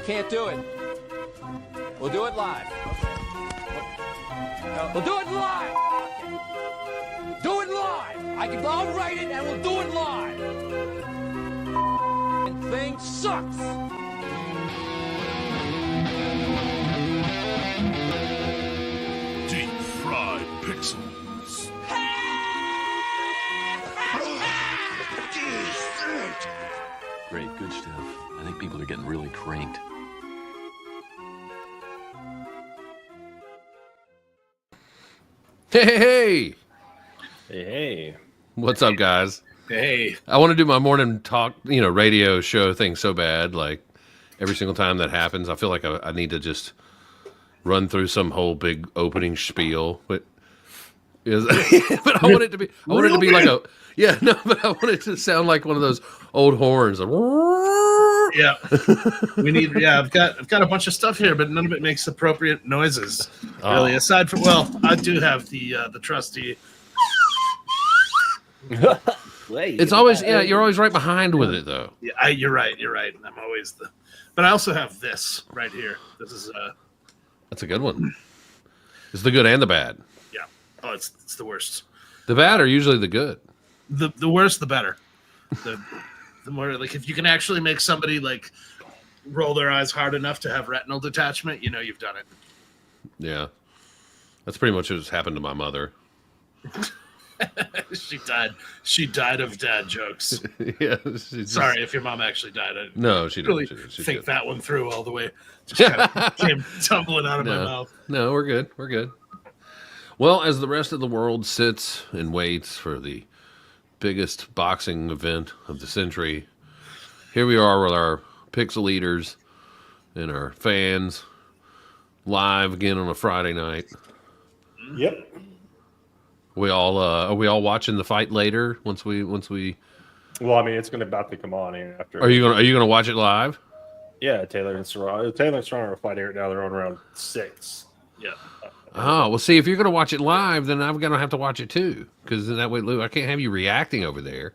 can't do it. We'll do it live. We'll do it live. Do it live. I'll write it and we'll do it live. And thing sucks. Deep fried pixels. Great, good stuff. I think people are getting really cranked. Hey! Hey. What's up, guys? Hey. I want to do my morning talk, radio show thing so bad. Like, every single time that happens, I feel like I need to just run through some whole big opening spiel. But I want it to be, like a, but I want it to sound like one of those old horns. Yeah. I've got a bunch of stuff here, but none of it makes appropriate noises. Really, aside from, I do have the trusty. It's always, you're always right behind with it, though. Yeah, you're right. I'm always but I also have this right here. This is That's a good one. It's the good and the bad. Yeah. Oh, it's the worst. The bad are usually the good. The worse, the better. The more, like, if you can actually make somebody like roll their eyes hard enough to have retinal detachment, you've done it. Yeah, that's pretty much what's happened to my mother. She died of dad jokes. Yeah. Sorry if your mom actually died. No, she didn't. Really think that one through all the way. Just kind of came tumbling out of my mouth. No, we're good. We're good. Well, as the rest of the world sits and waits for the biggest boxing event of the century, here we are with our pixel eaters and our fans live again on a Friday night. Yep. Are we all watching the fight later once we Well, I mean, it's about to come on after. Are you gonna watch it live? Yeah, Taylor and Serrano are fighting right now. They're on round 6. Yeah. Oh, well, see, if you're going to watch it live, then I'm going to have to watch it too. Because that way, Lou, I can't have you reacting over there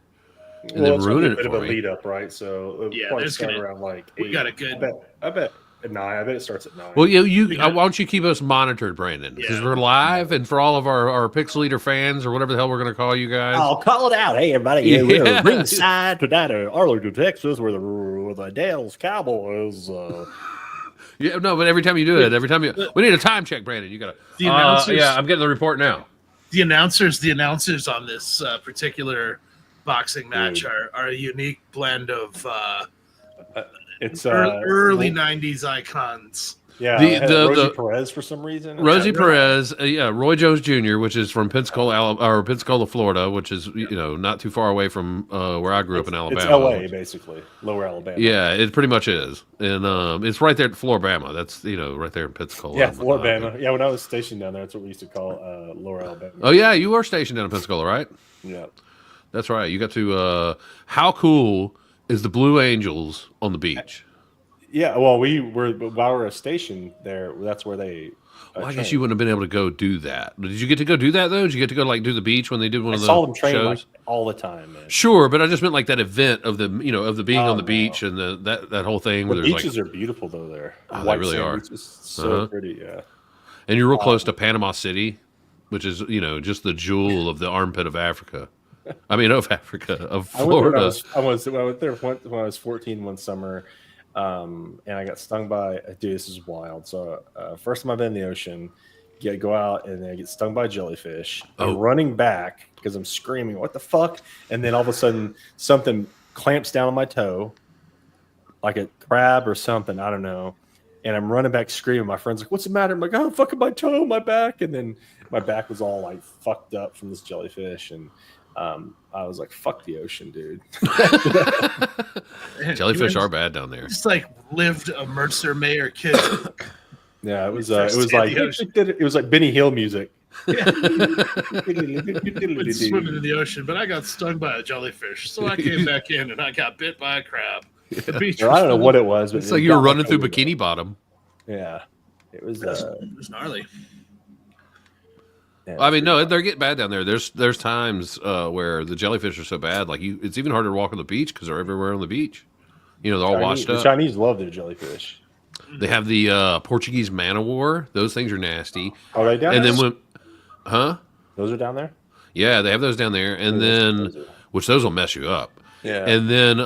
and then ruining it for me. It's a bit of a lead up, right? So it'll probably start around like 8. We got a good. I bet at 9. I bet it starts at 9. Well, why don't you keep us monitored, Brandon? Because we're live, and for all of our Pixel Eater fans or whatever the hell we're going to call you guys. I'll call it out. Hey, everybody. We're ringside tonight in Arlington, Texas, where the Dallas Cowboys. Yeah, no, but every time you do it, we need a time check, Brandon. You got to. I'm getting the report now. The announcers on this particular boxing match are a unique blend of it's early '90s icons. Yeah, Rosie Perez for some reason. Rosie Perez, Roy Jones Jr., which is from Pensacola, Florida, which is not too far away from where I grew up in Alabama. It's L.A. basically, Lower Alabama. Yeah, it pretty much is, and it's right there at Floribama. That's right there in Pensacola. Yeah, Floribama. Yeah, when I was stationed down there, that's what we used to call Lower Alabama. Oh yeah, you were stationed down in Pensacola, right? Yeah, that's right. You got to. How cool is the Blue Angels on the beach? Yeah, well, while we were stationed there, that's where they. Well, I guess you wouldn't have been able to go do that. Did you get to go do that though? Did you get to go do the beach when they did one of the shows? I saw them train all the time, man. Sure, but I just meant like that event of the being on the beach and that whole thing. The beaches are beautiful though. There, they really are. It's so pretty, yeah. And you're real close to Panama City, which is just the jewel of the armpit of Africa. I mean, of Florida. I went there when I was 14 one summer. And I got stung by this is wild. So first time I've been in the ocean, go out and then I get stung by a jellyfish. I'm running back because I'm screaming, "What the fuck!" And then all of a sudden something clamps down on my toe, like a crab or something. I don't know. And I'm running back screaming. My friend's like, "What's the matter?" I'm like, "Oh, fucking my toe, my back." And then my back was all like fucked up from this jellyfish. And I was like, "Fuck the ocean, dude." Jellyfish are bad down there. Just like lived a Mercer Mayer kid. Yeah, it was like Benny Hill music. Yeah. Swimming in the ocean, but I got stung by a jellyfish, so I came back in and I got bit by a crab. The beach I don't know what it was, but it's like you were running through Bikini Bottom. Yeah, it was gnarly. Yeah, I mean, no, they're getting bad down there. There's times where the jellyfish are so bad, like it's even harder to walk on the beach because they're everywhere on the beach. They're all washed up. The Chinese love their jellyfish. They have the Portuguese man o' war. Those things are nasty. Are they down And there? then when, Those are down there? yeah, they have those down there. And then, which those will mess you up. Yeah. And then,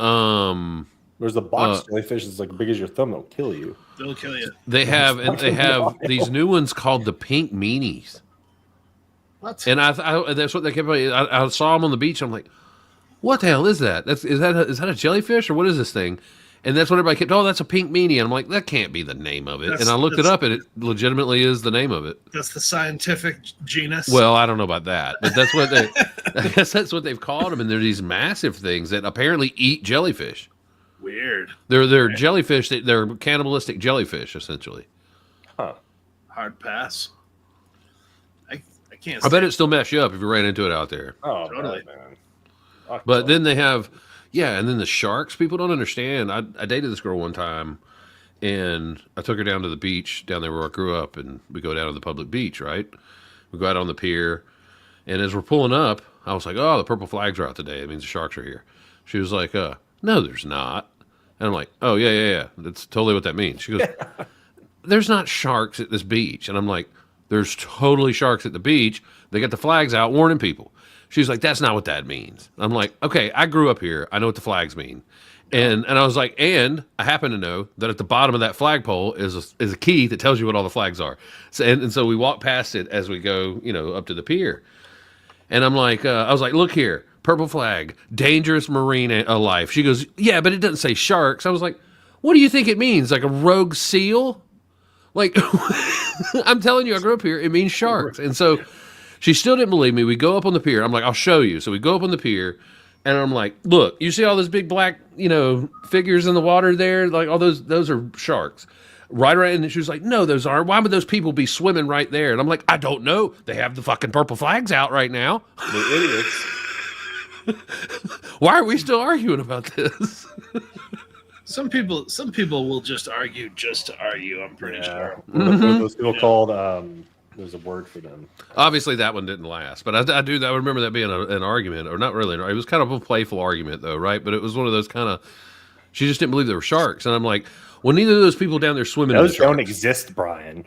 There's the box jellyfish that's like big as your thumb. They'll kill you. They'll kill you. they have these new ones called the pink meanies. What? And I that's what they kept. I saw them on the beach. I'm like, what the hell is that? Is that a jellyfish or what is this thing? And that's what everybody kept. Oh, that's a pink meanie. And I'm like, that can't be the name of it. And I looked it up, and it legitimately is the name of it. That's the scientific genus. Well, I don't know about that, but that's what they. I guess that's what they've called them. And they're these massive things that apparently eat jellyfish. Weird. They're jellyfish. They're cannibalistic jellyfish, essentially. Huh. Hard pass. I can't. I bet it still mess you up if you ran into it out there. Oh, Totally. man. But then they have, and then the sharks. People don't understand. I dated this girl one time, and I took her down to the beach down there where I grew up, and we go down to the public beach, right? We go out on the pier, and as we're pulling up, I was like, oh, the purple flags are out today. It means the sharks are here. She was like, no, there's not. And I'm like, oh, yeah. That's totally what that means. She goes, there's not sharks at this beach. And I'm like, there's totally sharks at the beach. They got the flags out warning people. She's like, that's not what that means. I'm like, okay, I grew up here. I know what the flags mean. And I was like, and I happen to know that at the bottom of that flagpole is a key that tells you what all the flags are. So, and so we walk past it as we go, up to the pier. And I'm like, I was like, look here, purple flag, dangerous marine life. She goes, yeah, but it doesn't say sharks. I was like, what do you think it means? Like a rogue seal? Like, I'm telling you, I grew up here. It means sharks. And so she still didn't believe me. We go up on the pier. I'm like, I'll show you. So we go up on the pier, and I'm like, look, you see all those big black, figures in the water there? Like all those are sharks. Right around, and she was like, no, those aren't. Why would those people be swimming right there? And I'm like, I don't know. They have the fucking purple flags out right now. The idiots. Why are we still arguing about this? Some people will just argue just to argue. I'm pretty sure. What those people called, there's a word for them. Obviously, that one didn't last, but I remember that being an argument, or not really. It was kind of a playful argument, though, right? But it was one of those kind of. She just didn't believe there were sharks, and I'm like, well, neither of those people down there swimming. Those don't exist, Brian.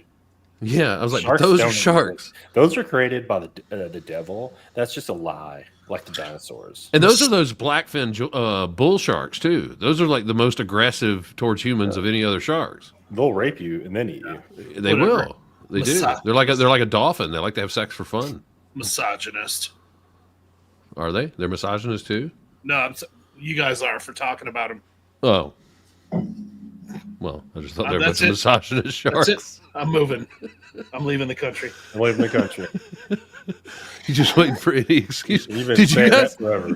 Yeah, I was like, Sharks those are don't sharks. exist. Those were created by the devil. That's just a lie, like the dinosaurs. And those are those blackfin bull sharks too. Those are like the most aggressive towards humans of any other sharks. They'll rape you and then eat you. They will. They do. They're like a dolphin. They like to have sex for fun. Misogynist. Are they? They're misogynist too? No, you guys are for talking about them. Oh. Well, I just thought they were a bunch of misogynist sharks. That's it. I'm moving. I'm leaving the country. I'm leaving the country. You just waiting for any excuse. Did you guys? Forever.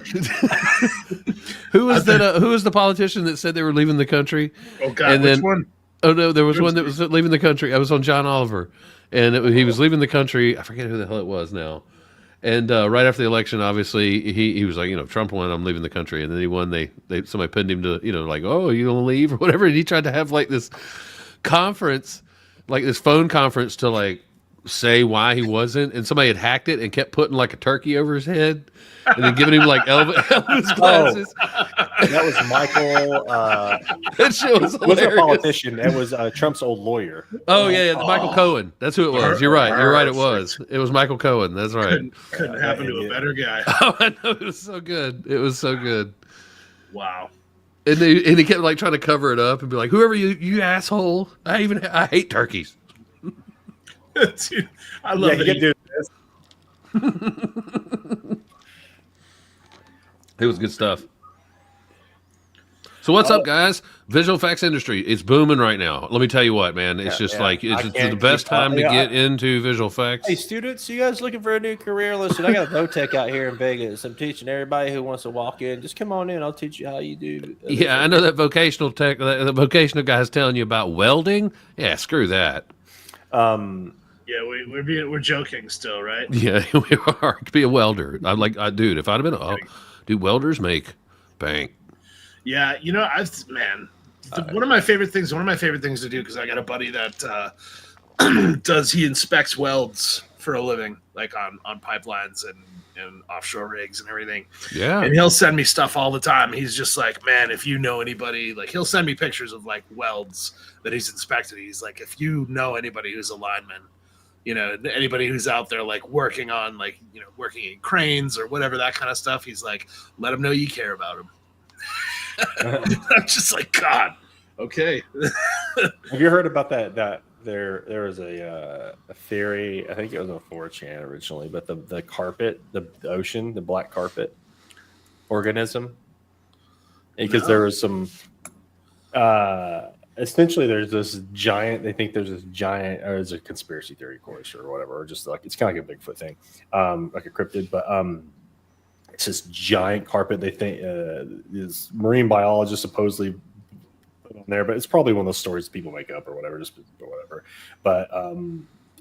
Who was that? Who was the politician that said they were leaving the country? Oh God, which one? Oh no, there was one that was leaving the country. I was on John Oliver, and he was leaving the country. I forget who the hell it was now. And right after the election, obviously, he was like, Trump won, I'm leaving the country. And then he won. Somebody pinned him to, like, oh, you gonna leave or whatever. And he tried to have like this conference, like this phone conference to like say why he wasn't. And somebody had hacked it and kept putting like a turkey over his head and then giving him like Elvis glasses. That was Michael. That shit was hilarious. It wasn't a politician. It was Trump's old lawyer. Oh yeah, Michael Cohen. That's who it was. You're right. It was. It was Michael Cohen. That's right. Couldn't happen to a better guy. Oh, I know. It was so good. It was so good. Wow. And he kept like trying to cover it up and be like, "Whoever you asshole, I hate turkeys." Dude, I love it. Do this. It was good stuff. So what's up, guys? Visual effects industry, it's booming right now. Let me tell you what, man. It's it's the best time to get into visual effects. Hey, students, you guys looking for a new career? Listen, I got a VOTEC out here in Vegas. I'm teaching everybody who wants to walk in. Just come on in. I'll teach you how you do. Yeah, I know that vocational the vocational guy's telling you about welding. Yeah, screw that. Yeah, we're joking still, right? Yeah, we are. To be a welder, dude. If I'd have been dude, welders make bank. Yeah, one of my favorite things to do, because I got a buddy that he inspects welds for a living, like on pipelines and and offshore rigs and everything. Yeah. And he'll send me stuff all the time. He's just like, man, if you know anybody, like he'll send me pictures of like welds that he's inspected. He's like, if you know anybody who's a lineman, you know, anybody who's out there like working on like, you know, working in cranes or whatever, that kind of stuff, he's like, let them know you care about them. I'm just like, God, okay. Have you heard about that there was a theory, I think it was on 4chan originally, but the carpet, the ocean, the black carpet organism, because there was some essentially there's this giant, they think there's this giant, or it's a conspiracy theory, of course, or whatever, or just like it's kind of like a Bigfoot thing, like a cryptid, but it's this giant carpet they think is marine biologists supposedly put on there, but it's probably one of those stories people make up or whatever, just or whatever. But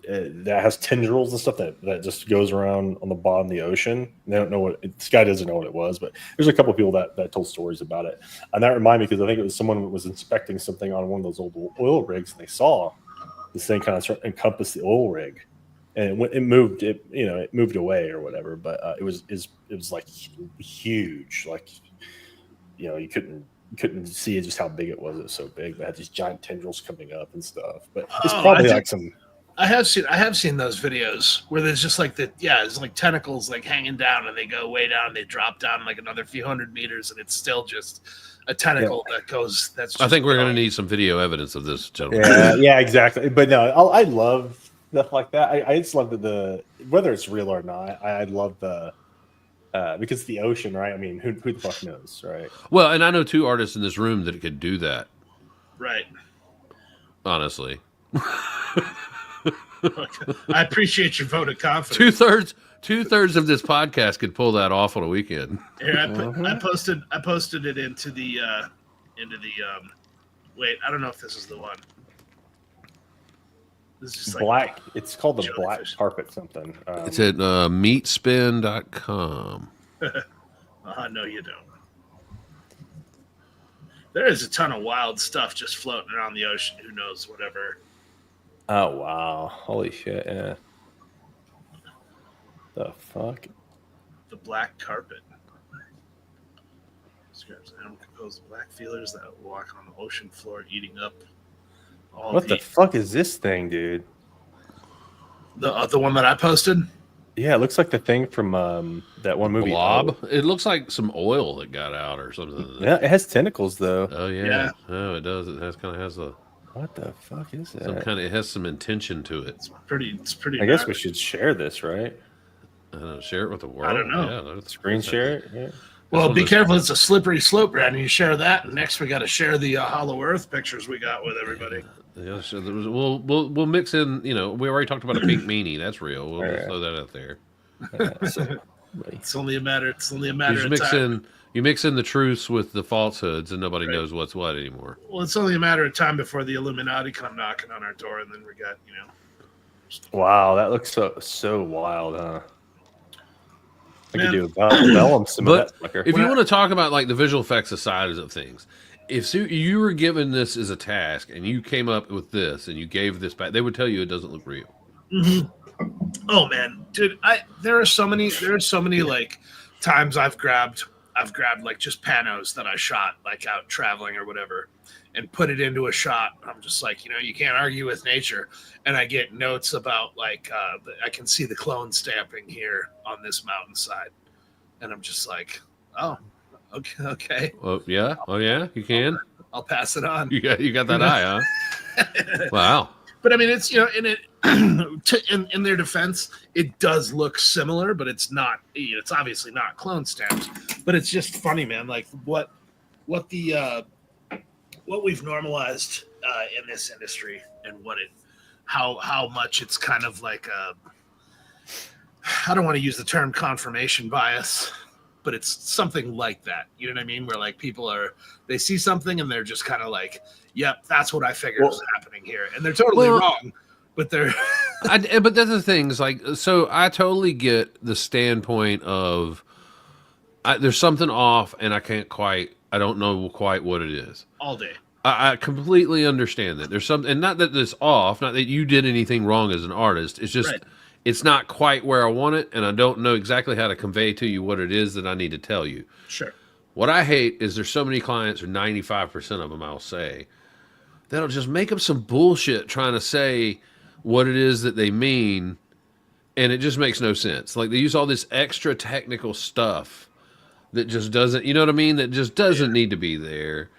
that has tendrils and stuff that just goes around on the bottom of the ocean. They don't know what this guy doesn't know what it was, but there's a couple of people that told stories about it, and that reminded me because I think it was someone who was inspecting something on one of those old oil rigs, and they saw this thing kind of encompass the oil rig. And it moved away or whatever, but it was like huge, like, you know, you couldn't see just how big it was. It was so big. It had these giant tendrils coming up and stuff. But it's probably like some. I have seen those videos where there's just like it's like tentacles like hanging down, and they go way down, they drop down like another few hundred meters, and it's still just a tentacle that goes. That's. Just I think we're going to need some video evidence of this, gentlemen. Yeah, exactly. But no, I love stuff like that. I just love the whether it's real or not. I love the because the ocean, right? I mean, who the fuck knows, right? Well, and I know 2 artists in this room that could do that. Right. Honestly. I appreciate your vote of confidence. Two-thirds of this podcast could pull that off on a weekend. Here, I posted it into the wait, I don't know if this is the one. This is just black. It's called the black jellyfish. carpet something. It's at meatspin.com. No, you don't. There is a ton of wild stuff just floating around the ocean. Who knows? Whatever. Oh wow! Holy shit! Yeah. The fuck? The black carpet. Describes animal composed of black feelers that walk on the ocean floor, eating up all What the fuck is this thing, dude? The one that I posted. Yeah, it looks like the thing from that one movie. Blob. It looks like some oil that got out or something. Yeah, it has tentacles though. Oh yeah. Yeah. Oh, it does. It has a. What the fuck is that? Some kind of. It has some intention to it. It's pretty. I guess we should share this, right? Share it with the world. I don't know. Yeah, Screen share it. Yeah. Well, be careful. It's a slippery slope, Brad. And you share that. And next, we got to share the Hollow Earth pictures we got with everybody. Yeah, so we'll mix in. You know, we already talked about a pink meanie. That's real. We'll just throw that out there. It's only a matter. It's only a matter You of mix time. you mix in the truths with the falsehoods, and nobody knows what's what anymore. Well, it's only a matter of time before the Illuminati come knocking on our door, and then we got Wow, that looks so wild, huh? I Man. could do a vellum some of But that sucker. if you want to talk about like the visual effects side of things, if you were given this as a task and you came up with this and you gave this back, they would tell you it doesn't look real. Mm-hmm. Oh man, dude, there are so many like times I've grabbed like just panos that I shot like out traveling or whatever and put it into a shot. I'm just like, you can't argue with nature. And I get notes about like I can see the clone stamping here on this mountainside. And I'm just like, oh, okay. Oh yeah, you can. I'll pass it on. You got that eye, huh? Wow. But I mean, it's in their defense, it does look similar, but it's not. It's obviously not clone stamps. But it's just funny, man. Like what we've normalized in this industry, and how much it's kind of like I don't want to use the term confirmation bias, but it's something like that. You know what I mean? Where like they see something and they're just kind of like, yep, that's what I figured was happening here. And they're totally wrong, but they're... but that's the thing. Is like, so I totally get the standpoint of there's something off and I don't know quite what it is. All day. I completely understand that. There's something, and not that it's off, not that you did anything wrong as an artist. It's just, it's not quite where I want it, and I don't know exactly how to convey to you what it is that I need to tell you. Sure. What I hate is there's so many clients, or 95% of them, I'll say, that'll just make up some bullshit trying to say what it is that they mean, and it just makes no sense. Like, they use all this extra technical stuff that just doesn't, you know what I mean? That just doesn't need to be there.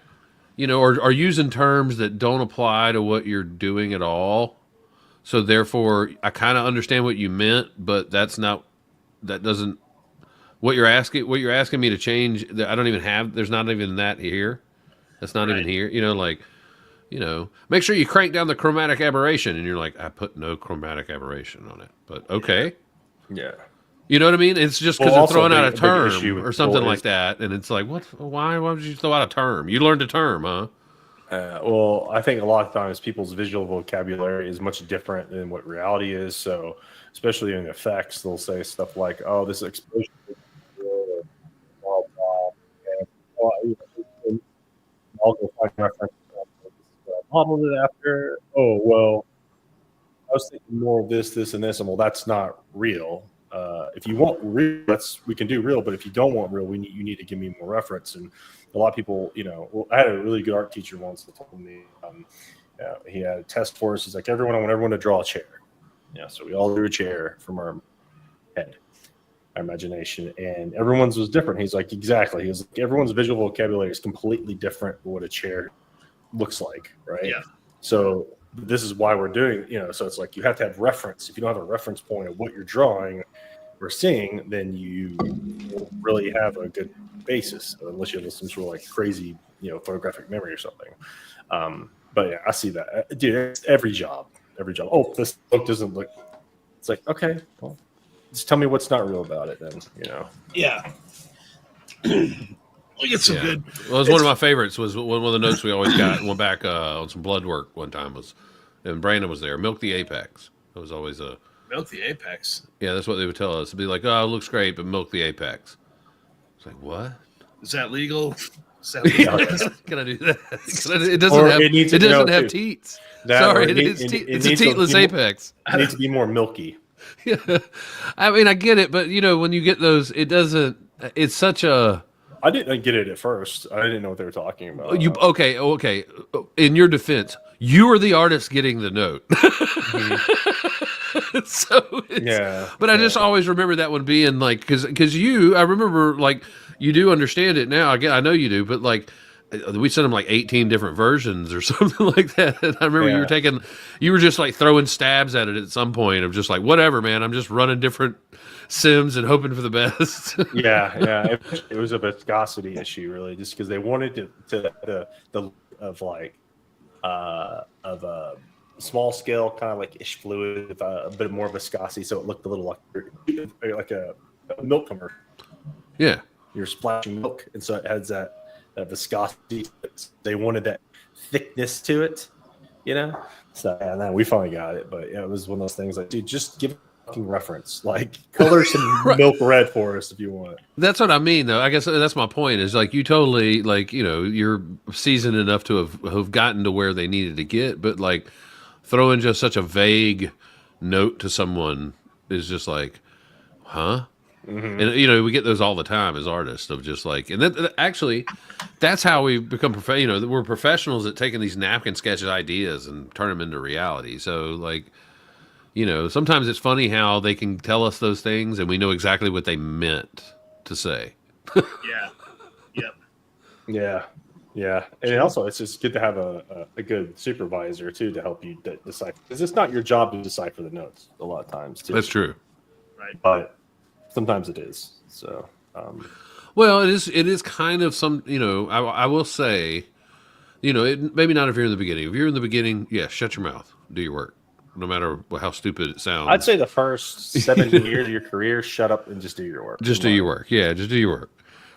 You know, or using terms that don't apply to what you're doing at all. So therefore, I kind of understand what you meant, but that doesn't, what you're asking me to change, I don't even have, there's not even that here. That's not even here. You know, like, you know, make sure you crank down the chromatic aberration. And you're like, I put no chromatic aberration on it. But okay. Yeah. You know what I mean? It's just because Well, they're throwing out a big term issue with or something people like that. And it's like, what? Why would you throw out a term? You learned a term, huh? Well, I think a lot of times people's visual vocabulary is much different than what reality is. So, especially in effects, they'll say stuff like, "Oh, this explosion." I'll go find reference. I modeled it after. Oh well, I was thinking more of this, this, and this, and well, that's not real. If you want real, we can do real. But if you don't want real, you need to give me more reference. And a lot of people, you know, well, I had a really good art teacher once that told me he had a test for us. He's like, I want everyone to draw a chair. Yeah, so we all drew a chair from our head, our imagination, and everyone's was different. He's like, exactly. He was like, everyone's visual vocabulary is completely different from what a chair looks like, right? Yeah. So this is why we're doing, you know, so it's like you have to have reference. If you don't have a reference point of what you're drawing or seeing, then you won't really have a good basis, unless you have some sort of like crazy, you know, photographic memory or something. But yeah, I see that. Dude, it's every job. Oh, this book doesn't look. It's like, okay, well, just tell me what's not real about it, then, you know. Yeah. We get some good. Well, it was one of my favorites. Was one of the notes we always got. Went back on some blood work one time. And Brandon was there. Milk the apex. It was always a Milk the apex. Yeah, that's what they would tell us. It'd be like, oh, it looks great, but milk the apex. It's like, what? Is that legal? Is that legal? Can I do that? It doesn't have teats. Sorry, it's a teatless apex. It needs to be more milky. Yeah. I mean, I get it, but you know, when you get those, it doesn't. It's such a. I didn't get it at first. I didn't know what they were talking about. Okay. In your defense, you are the artist getting the note. So but I just always remember that one being like, because I remember like you do understand it now. I know you do, but like we sent them like 18 different versions or something like that. And I remember you were just like throwing stabs at it at some point of just like, whatever, man, I'm just running different sims and hoping for the best. Yeah. It was a viscosity issue, really, just because they wanted of a small scale, kind of like ish fluid with a bit more viscosity, so it looked a little like a milk commercial. Yeah, you're splashing milk, and so it has that viscosity. They wanted that thickness to it, you know. So and then we finally got it, but yeah, it was one of those things like, dude, just give a fucking reference, like color some milk red for us if you want. That's what I mean, though. I guess that's my point. Is like you totally like, you know, you're seasoned enough to have gotten to where they needed to get, but like throwing just such a vague note to someone is just like, huh? Mm-hmm. And you know, we get those all the time as artists of just like, and actually, that's how we become you know, we're professionals at taking these napkin sketches ideas and turn them into reality. So like, you know, sometimes it's funny how they can tell us those things and we know exactly what they meant to say. Yeah. Yep. Yeah. And also, it's just good to have a good supervisor, too, to help you decipher. Because it's not your job to decipher the notes a lot of times, too. That's true. Right. But sometimes it is. So, well, it is kind of some, you know, I will say, you know, maybe not if you're in the beginning. If you're in the beginning, yeah, shut your mouth. Do your work. No matter how stupid it sounds. I'd say the first 7 years of your career, shut up and just do your work. Just do your work. Yeah, just do your work.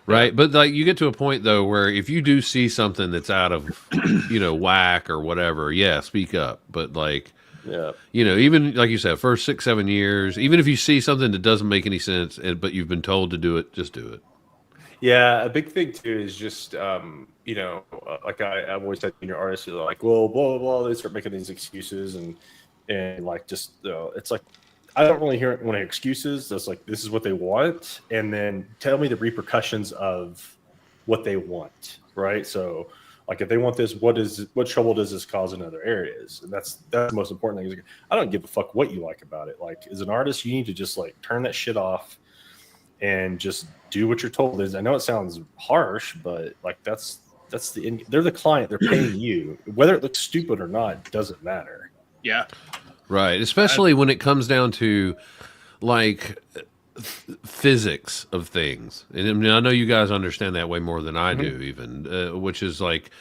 Right. But like you get to a point though where if you do see something that's out of, you know, whack or whatever, yeah, speak up. But like, yeah, you know, even like you said, first 6-7 years, even if you see something that doesn't make any sense, but you've been told to do it, just do it. Yeah, a big thing too is just, you know, like I've always said, junior artists are like, well, blah blah blah. They start making these excuses and like just, it's like I don't really hear excuses. That's like, this is what they want, and then tell me the repercussions of what they want, right? So, like, if they want this, what trouble does this cause in other areas? And that's the most important thing. Is I don't give a fuck what you like about it. Like, as an artist, you need to just like turn that shit off and just do what you're told. I know it sounds harsh, but like that's they're the client. They're paying you. Whether it looks stupid or not doesn't matter. Yeah. Right. Especially when it comes down to like physics of things. And I mean, I know you guys understand that way more than I do, even, which is like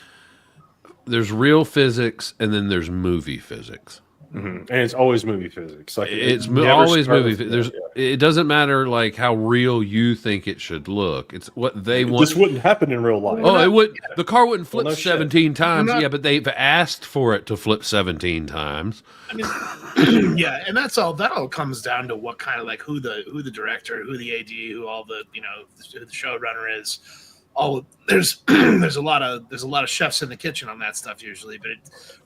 there's real physics and then there's movie physics. And it's always movie physics. Like it's always movie. It doesn't matter like how real you think it should look. It's what they want. This wouldn't happen in real life. Oh, it would. The car wouldn't flip no 17 times. not- Yeah, but they've asked for it to flip 17 times. I mean, yeah, and that's all. That all comes down to what kind of like who the director, who the AD, who all the who the showrunner is. All there's there's a lot of chefs in the kitchen on that stuff usually, but it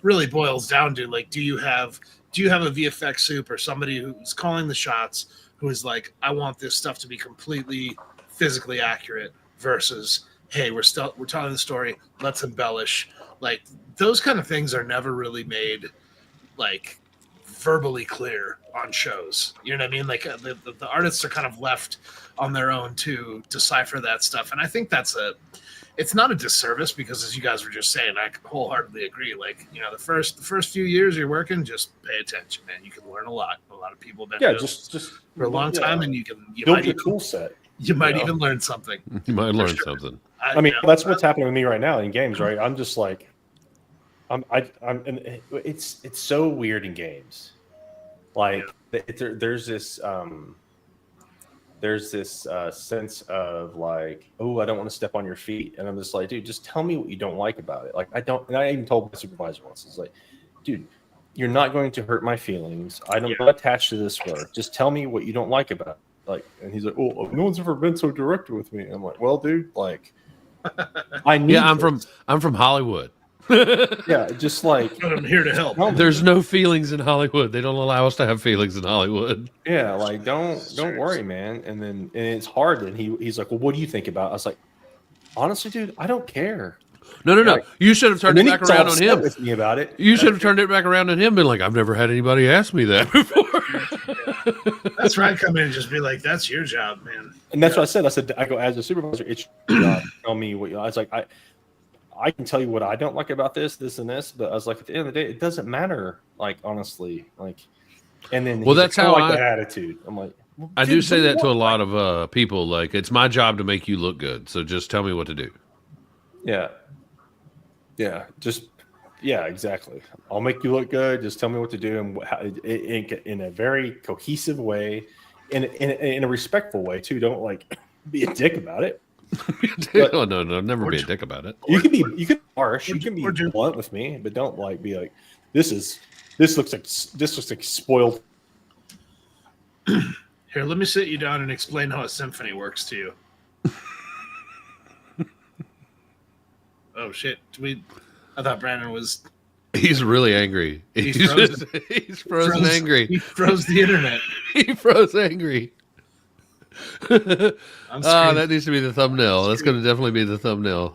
really boils down to like, do you have a VFX soup or somebody who's calling the shots, who is like, I want this stuff to be completely physically accurate versus, hey, we're telling the story, let's embellish. Like, those kind of things are never really made like verbally clear on shows. You know what I mean? Like the artists are kind of left on their own to decipher that stuff. And I think it's not a disservice, because as you guys were just saying, I wholeheartedly agree. Like, the first few years you're working, just pay attention, man. You can learn a lot. A lot of people have been doing just for a long time, and you build your tool set. You might even learn something. You might learn something. I mean, that's what's happening with me right now in games, right? I'm just like, and it's so weird in games. Like, there's this sense of like, oh, I don't want to step on your feet, and I'm just like, dude, just tell me what you don't like about it. Like, I don't. And I even told my supervisor once, it's like, dude, you're not going to hurt my feelings. I'm not attached to this work. Just tell me what you don't like about it. Like, and he's like, oh, no one's ever been so direct with me. I'm like, well, dude, like, I need. Yeah, I'm from Hollywood. Yeah, just like, But I'm here to help. There's no feelings in Hollywood. They don't allow us to have feelings in Hollywood. yeah, like, don't worry, man. And it's hard. And he's like, well, what do you think about it? I was like, honestly, dude, I don't care. No. Like, You should have turned it back around on him. With me about it. You should have turned it back around on him and been like, I've never had anybody ask me that before. That's where I come in and just be like, that's your job, man. And that's what I said. I go, as a supervisor, it's your job. Tell me what I was like, I can tell you what I don't like about this, and this, but I was like, at the end of the day, it doesn't matter. Like, honestly, like, and then that's how I like that attitude. I'm like, well, I dude, do say that to a what? lot of people. Like, it's my job to make you look good. So just tell me what to do. Yeah, exactly. I'll make you look good. Just tell me what to do, and in a very cohesive way, in a respectful way too. Don't like be a dick about it. But, oh no, never be a dick about it. You can be harsh. You can be blunt with me, but don't like be like, this looks like spoiled. Here, let me sit you down and explain how a symphony works to you. Oh shit! I thought Brandon was. He's really angry. He's frozen. He's frozen angry. He froze the internet. He froze angry. That needs to be the thumbnail. That's going to definitely be the thumbnail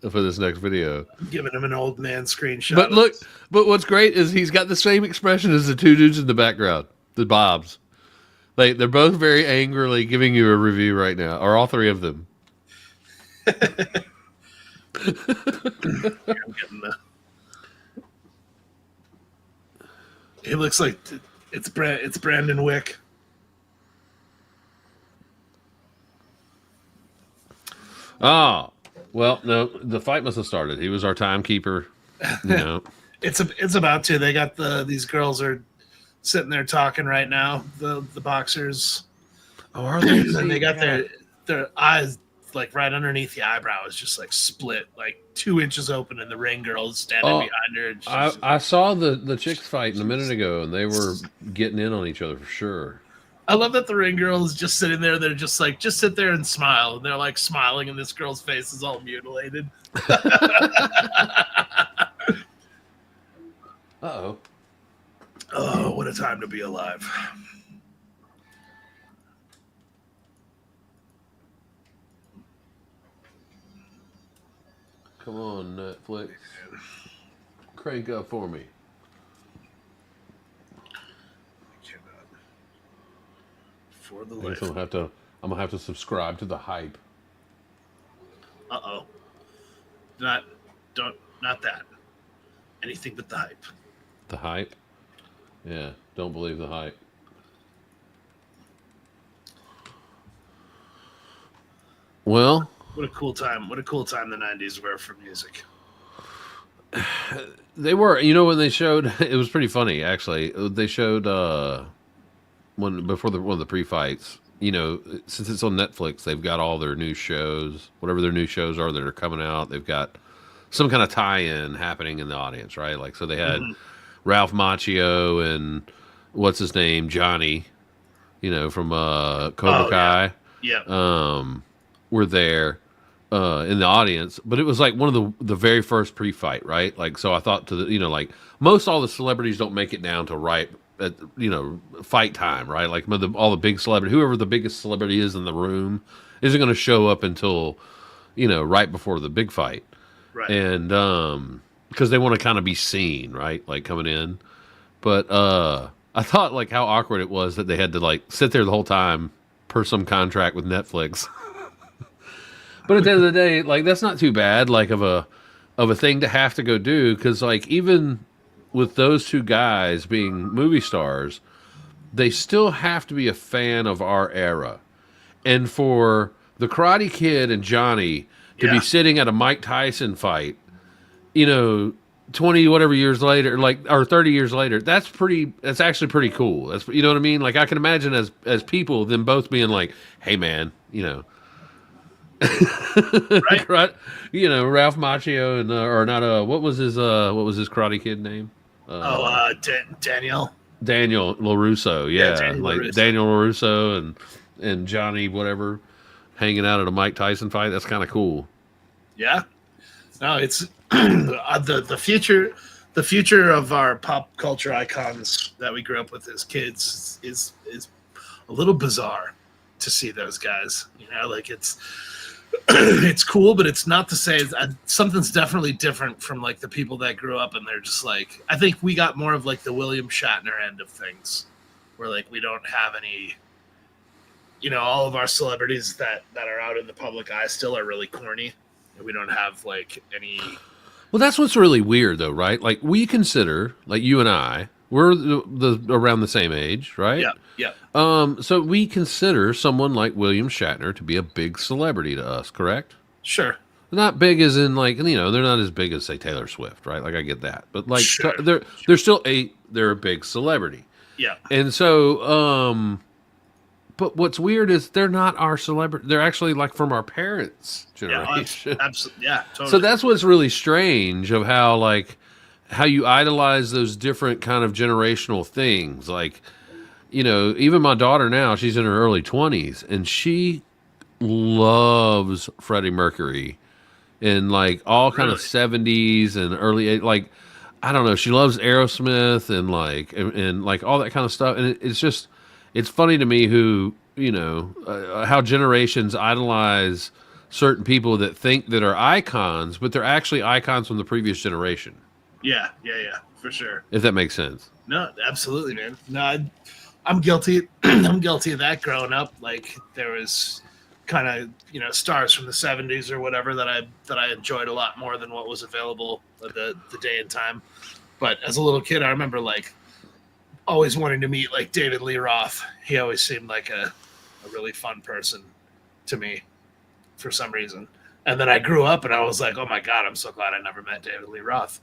for this next video. Giving him an old man screenshot. But what's great is he's got the same expression as the two dudes in the background, the Bobs. Like, they're both very angrily giving you a review right now, or all three of them. It looks like it's Brandon Wick. Oh, well, no, the fight must have started. He was our timekeeper. It's about to. They got these girls are sitting there talking right now. The boxers. Oh, are they? And they got their eyes like right underneath the eyebrow is just like split, like 2 inches open, and the ring girl is standing behind her. And I saw the chicks fighting a minute ago, and they were getting in on each other for sure. I love that the ring girl is just sitting there. They're just like, just sit there and smile. And they're like smiling, and this girl's face is all mutilated. Uh-oh. Oh, what a time to be alive. Come on, Netflix. Crank up for me. Cannot. For the I life. guess I'm gonna have to subscribe to the hype. Uh-oh. Not that. Anything but the hype. The hype? Yeah, don't believe the hype. Well, What a cool time. What a cool time the 90s were for music. they were, when they showed, it was pretty funny actually. They showed one of the pre-fights. Since it's on Netflix, they've got all their new shows, whatever their new shows are that are coming out. They've got some kind of tie-in happening in the audience, right? Like, so they had Ralph Macchio and what's his name, Johnny, from Cobra Kai. Yeah. Were there in the audience, but it was like one of the very first pre-fight, right? Like, so I thought like most all the celebrities don't make it down to right at fight time, right? Like all the big celebrity, whoever the biggest celebrity is in the room, isn't going to show up until right before the big fight, Right. and because they want to kind of be seen, right? Like coming in, but I thought like how awkward it was that they had to like sit there the whole time per some contract with Netflix. But at the end of the day, like that's not too bad, like of a thing to have to go do, because like even with those two guys being movie stars, they still have to be a fan of our era, and for the Karate Kid and Johnny to be sitting at a Mike Tyson fight, 20 whatever years later, or 30 years later, that's actually pretty cool. That's, you know what I mean? Like I can imagine as people them both being like, hey man, Right. right? Ralph Macchio and or not what was his Karate Kid name? Daniel. Daniel LaRusso, yeah. Daniel Like LaRusso. Daniel LaRusso and Johnny whatever hanging out at a Mike Tyson fight. That's kind of cool. Yeah. No, it's the future. The future of our pop culture icons that we grew up with as kids is a little bizarre to see those guys. Like it's it's cool, but it's not to say something's definitely different from like the people that grew up and they're just like, I think we got more of like the William Shatner end of things, where like we don't have any. All of our celebrities that are out in the public eye still are really corny. And we don't have like any. Well, that's what's really weird, though, right? Like we consider, like you and I, we're around the same age, right? Yeah. So we consider someone like William Shatner to be a big celebrity to us, correct? Sure. Not big as in like they're not as big as say Taylor Swift, right? Like I get that, but like Sure. they're still they're a big celebrity, Yeah. and so but what's weird is they're not our celebrity. They're actually like from our parents' generation. Absolutely. Yeah. Totally. So that's what's really strange of how you idolize those different kind of generational things. Like, even my daughter now, she's in her early 20s, and she loves Freddie Mercury and like all kind of 70s and early, like, I don't know. She loves Aerosmith and like all that kind of stuff. And it's funny to me who, how generations idolize certain people that think that are icons, but they're actually icons from the previous generation. Yeah, for sure. If that makes sense. No, absolutely, man. No, I'm guilty. I'm guilty of that growing up. Like there was kind of stars from the 70s or whatever that I enjoyed a lot more than what was available at the day and time. But as a little kid, I remember like always wanting to meet like David Lee Roth. He always seemed like a really fun person to me for some reason. And then I grew up and I was like, oh my God, I'm so glad I never met David Lee Roth.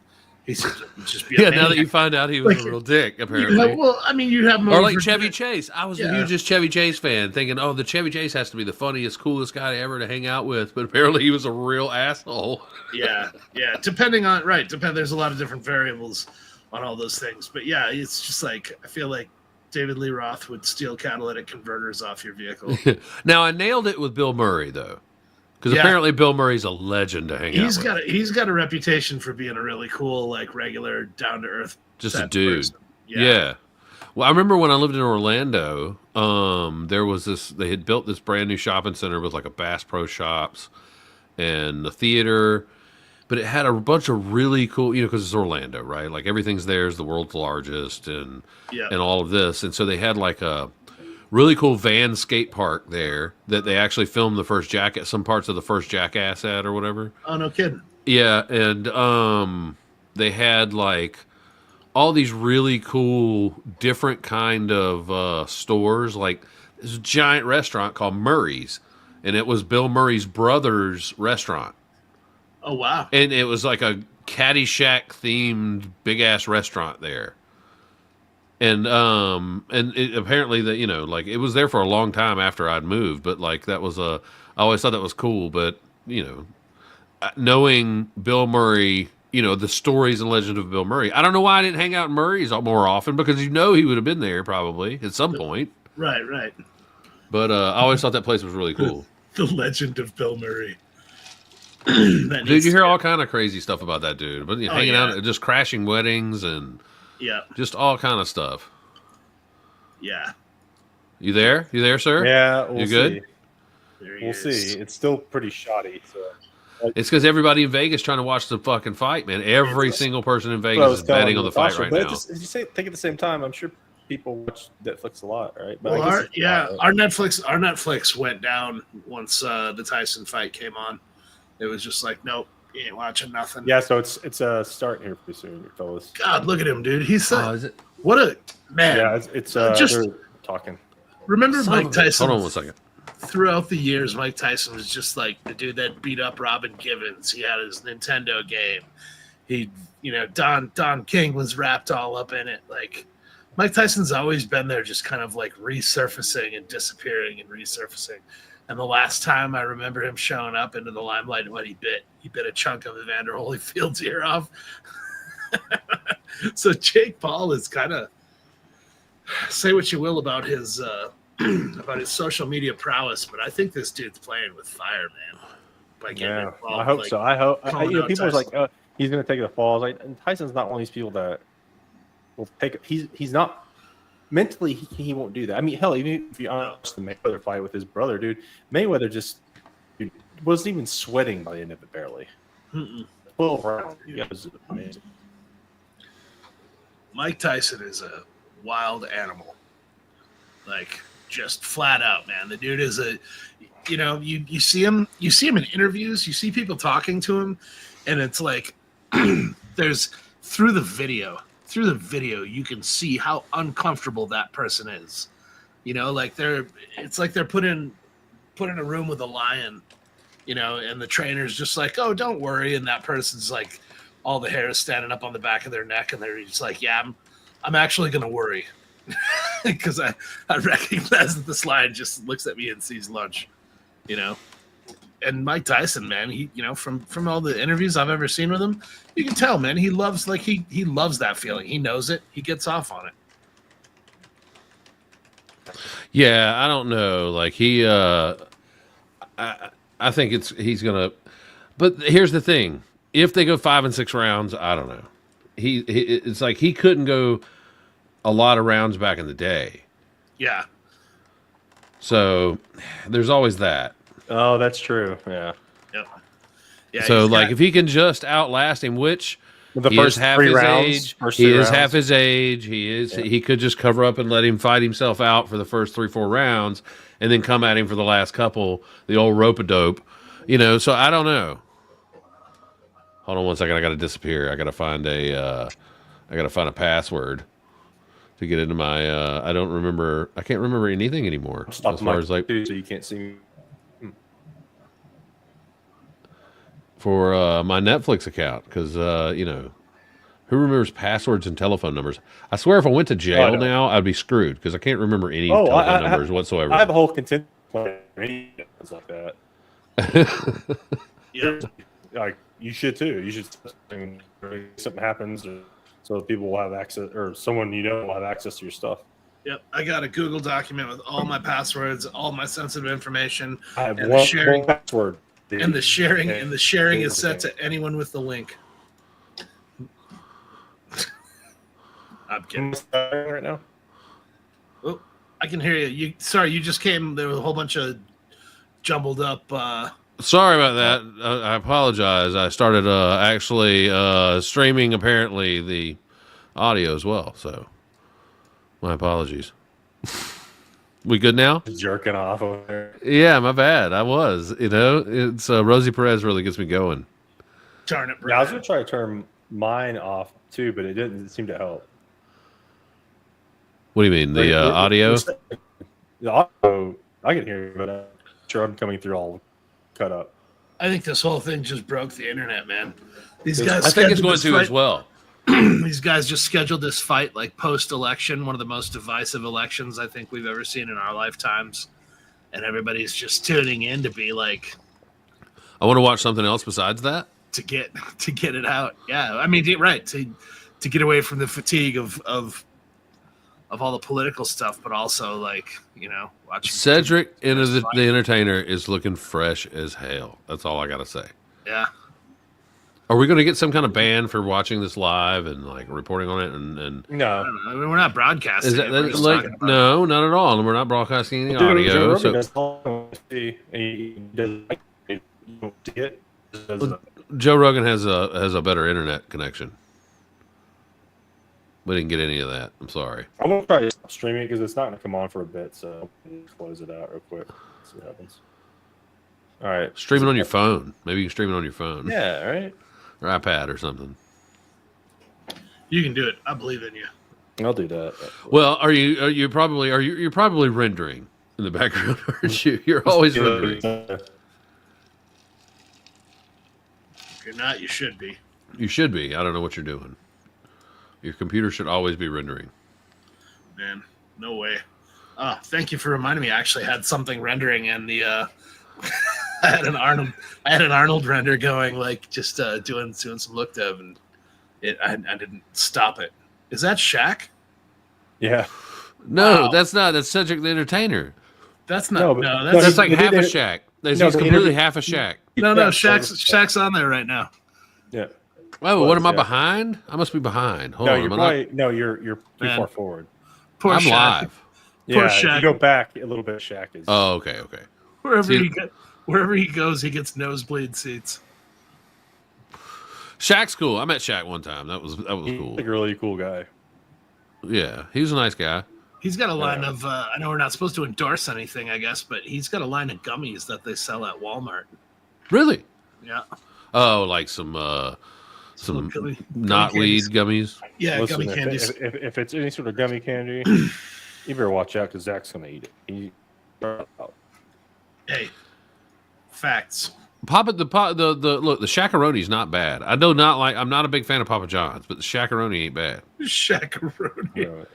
He seems to just be a Yeah, now that maniac. you find out he was Like, a real dick, apparently. Well, I mean, you have Or like movies Chevy where- Chase. I was the Yeah. hugest Chevy Chase fan, thinking, oh, the Chevy Chase has to be the funniest, coolest guy ever to hang out with. But apparently he was a real asshole. Yeah. There's a lot of different variables on all those things. But yeah, it's just like, I feel like David Lee Roth would steal catalytic converters off your vehicle. Now, I nailed it with Bill Murray, though. Because Yeah. apparently Bill Murray's a legend to hang out with. He's got a reputation for being a really cool, like regular, down to earth, Just a dude. person. Yeah. Well, I remember when I lived in Orlando, there was they had built this brand new shopping center with like a Bass Pro Shops and a theater. but it had a bunch of really cool, because it's Orlando, right? Like everything's there is the world's largest and all of this. And so they had like a really cool van skate park there that they actually filmed some parts of the first Jackass at or whatever. Oh, no kidding. Yeah. And they had like all these really cool, different kind of stores. Like this giant restaurant called Murray's, and it was Bill Murray's brother's restaurant. Oh, wow. And it was like a Caddyshack themed big ass restaurant there. And it, apparently that, like it was there for a long time after I'd moved, but like I always thought that was cool. But, knowing Bill Murray, the stories and legend of Bill Murray, I don't know why I didn't hang out in Murray's more often, because he would have been there probably at some point. Right. But I always thought that place was really cool. The legend of Bill Murray. Dude, you hear all kind of crazy stuff about that dude. But hanging out, just crashing weddings and just all kind of stuff. Yeah. You there? You there, sir? Yeah, you good? We'll see. It's still pretty shoddy. So it's because everybody in Vegas trying to watch the fucking fight, man. Every single person in Vegas is betting on the fight right now. Think at the same time, I'm sure people watch Netflix a lot, right? But well, our Netflix went down once the Tyson fight came on. It was just like, nope, you ain't watching nothing. Yeah, so it's starting here pretty soon, fellas. God, look at him, dude. He's is it? What a man. Yeah, it's just they're talking. Remember Mike Tyson? Hold on 1 second. Throughout the years, Mike Tyson was just like the dude that beat up Robin Givens. He had his Nintendo game. He, Don King was wrapped all up in it. Like, Mike Tyson's always been there, just kind of like resurfacing and disappearing and resurfacing. And the last time I remember him showing up into the limelight, and what he bit a chunk of Evander Holyfield's ear off. So Jake Paul is kind of, say what you will about his social media prowess, but I think this dude's playing with fire, man. By getting involved, I hope so. I hope. People are like, he's going to take the fall. Like, and Tyson's not one of these people that will take it. He's not mentally. He won't do that. I mean, hell, even if you honest the Mayweather fight with his brother, dude, Mayweather just wasn't even sweating by the end of it, barely. 12 rounds. Yeah, it was amazing. Mike Tyson is a wild animal, like just flat out, man. The dude is you see him in interviews, you see people talking to him, and it's like there's through the video you can see how uncomfortable that person is. It's like they're put in a room with a lion, and the trainer's just like, oh, don't worry, and that person's like, all the hair is standing up on the back of their neck, and they're just like, yeah, I'm actually gonna worry because I recognize that this lion just looks at me and sees lunch, And Mike Tyson, man, he from all the interviews I've ever seen with him, you can tell, man, he loves he loves that feeling. He knows it. He gets off on it. Yeah, I don't know. Like I think he's gonna. But here's the thing: if they go 5 and 6 rounds, I don't know. It's like he couldn't go a lot of rounds back in the day. Yeah. So there's always that. Oh, that's true. Yeah. Yep. Yeah. So if he can just outlast him, which the he is half his age, half his age. He could just cover up and let him fight himself out for the first 3-4 rounds, and then come at him for the last couple, the old rope-a-dope. So I don't know. Hold on 1 second. I got to disappear. I got to find a password to get into my. I can't remember anything anymore. As far as like, so you can't see me. For my Netflix account, because who remembers passwords and telephone numbers? I swear, if I went to jail now, I'd be screwed because I can't remember any telephone numbers whatsoever. I have a whole content plan like that. Yeah. Like you should too. You should. Something happens, so people will have access, or someone will have access to your stuff. Yep, I got a Google document with all my passwords, all my sensitive information. I have one password. And the sharing is set to anyone with the link. I'm kidding. Right now. Oh, I can hear you. Sorry, you just came. There was a whole bunch of jumbled up Sorry about that. I apologize. I started actually streaming apparently the audio as well. So my apologies. We good now? Jerking off over there. Yeah, my bad. I was. It's Rosie Perez really gets me going. Darn it, Yeah, I was Brad. gonna try to turn mine off too, but it didn't seem to help. What do you mean? The audio? The audio, I can hear you, but I'm sure I'm coming through all cut up. I think this whole thing just broke the internet, man. These I guys. I think it's scheduled going this to fight- as well. These guys just scheduled this fight like post-election, one of the most divisive elections I think we've ever seen in our lifetimes, and everybody's just tuning in to be like I want to watch something else besides that. to get it out. Yeah, I mean, right to get away from the fatigue of all the political stuff, but also like watching Cedric into the fight. Entertainer is looking fresh as hell. That's all I gotta say. Yeah, Are we going to get some kind of ban for watching this live and like reporting on it? And I No, don't know. I mean, we're not broadcasting. is that, it. We're that just like talking about no, not at all. And we're not broadcasting any Joe audio. Rogan So does all- he does like, you don't see it. Just does it. Joe Rogan has a better internet connection. We didn't get any of that. I'm sorry. I'm gonna try to stop streaming because it's not gonna come on for a bit, so close it out real quick. See what happens. All right, Stream it on your phone. Maybe you can stream it on your phone Yeah, all right. or iPad or something. You can do it. I believe in you. I'll do that. Well, you're probably rendering in the background, aren't you? You're always rendering. If you're not, you should be. You should be. I don't know what you're doing. Your computer should always be rendering. Man, no way. Thank you for reminding me. I actually had something rendering, and the I had an Arnold render going, like just doing some look dev, and I didn't stop it. Is that Shaq? Yeah. No, Wow. that's not. That's Cedric the Entertainer. That's No, not. but- No, no, that's That's like they half a did it- Shaq. He's No, they completely interviewed- half a Shaq. no. Yeah, Shaq's on there right now. Yeah. Oh, what am I yeah. behind? I must be behind. Hold No, on. you're am I not- probably no, you're too Man. far forward. Poor I'm Shaq. live. Yeah, if Shaq. you go back a little bit, Shaq is. Oh, okay, okay. Wherever See- wherever he goes, he gets nosebleed seats. Shaq's cool. I met Shaq one time. That was he's cool. like a really cool guy. Yeah, he was a nice guy. He's got a line of. I know we're not supposed to endorse anything, I guess, but he's got a line of gummies that they sell at Walmart. Really? Yeah. Oh, like some Gummy knotweed candies. gummies. Yeah, Listen, gummy candies. if it's any sort of gummy candy, you better watch out because Zach's gonna eat it. Hey, facts. Papa the look, the Shaq-a-Roni's not bad. I'm not a big fan of Papa John's, but the Shaq-a-Roni ain't bad. Shakaroni.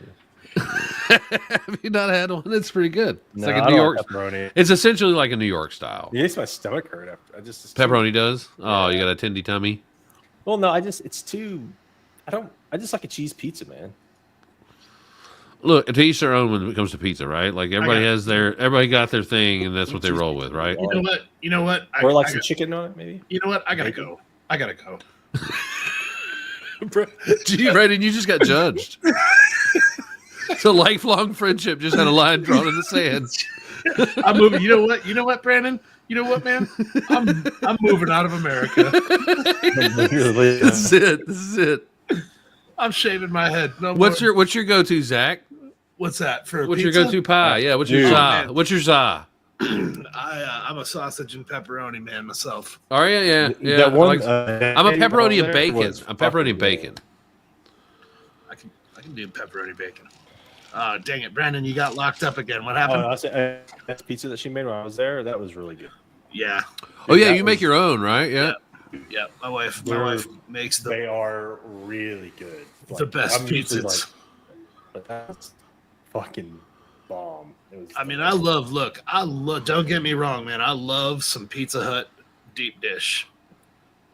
Have you not had one? It's pretty good. It's No, like I a New don't York. like pepperoni. It's essentially like a New York style. It makes my stomach hurt after. Pepperoni does. Oh, you got a tendy tummy. Well, no, it's too. I just like a cheese pizza, man. Look, to each their own when it comes to pizza, right? Like everybody got their thing, and that's what they roll with, right? You know what? Or like some chicken on it, maybe. You know what? I gotta go. Gee, Brandon, you just got judged. It's a lifelong friendship just had a line drawn in the sand. I'm moving. You know what, Brandon? You know what, man? I'm moving out of America. This is it. I'm shaving my head. No What's more. your go-to, Zach? What's that for? What's pizza? your go-to pie? Yeah, what's your Dude. za? What's your za? I'm a sausage and pepperoni man myself. Oh yeah. That one, I'm a pepperoni and there bacon. was I'm pepperoni and fucking bacon. I can do pepperoni bacon. Oh, dang it, Brandon! You got locked up again. What good. happened? Oh, I said, that pizza that she made when I was there, that was really good. Yeah, Oh yeah, that you make was- your own, right? Yeah. yeah. My wife makes the They are really good. The best I'm usually pizzas. but that's fucking bomb. It was I mean, I love. Don't get me wrong, man. I love some Pizza Hut deep dish,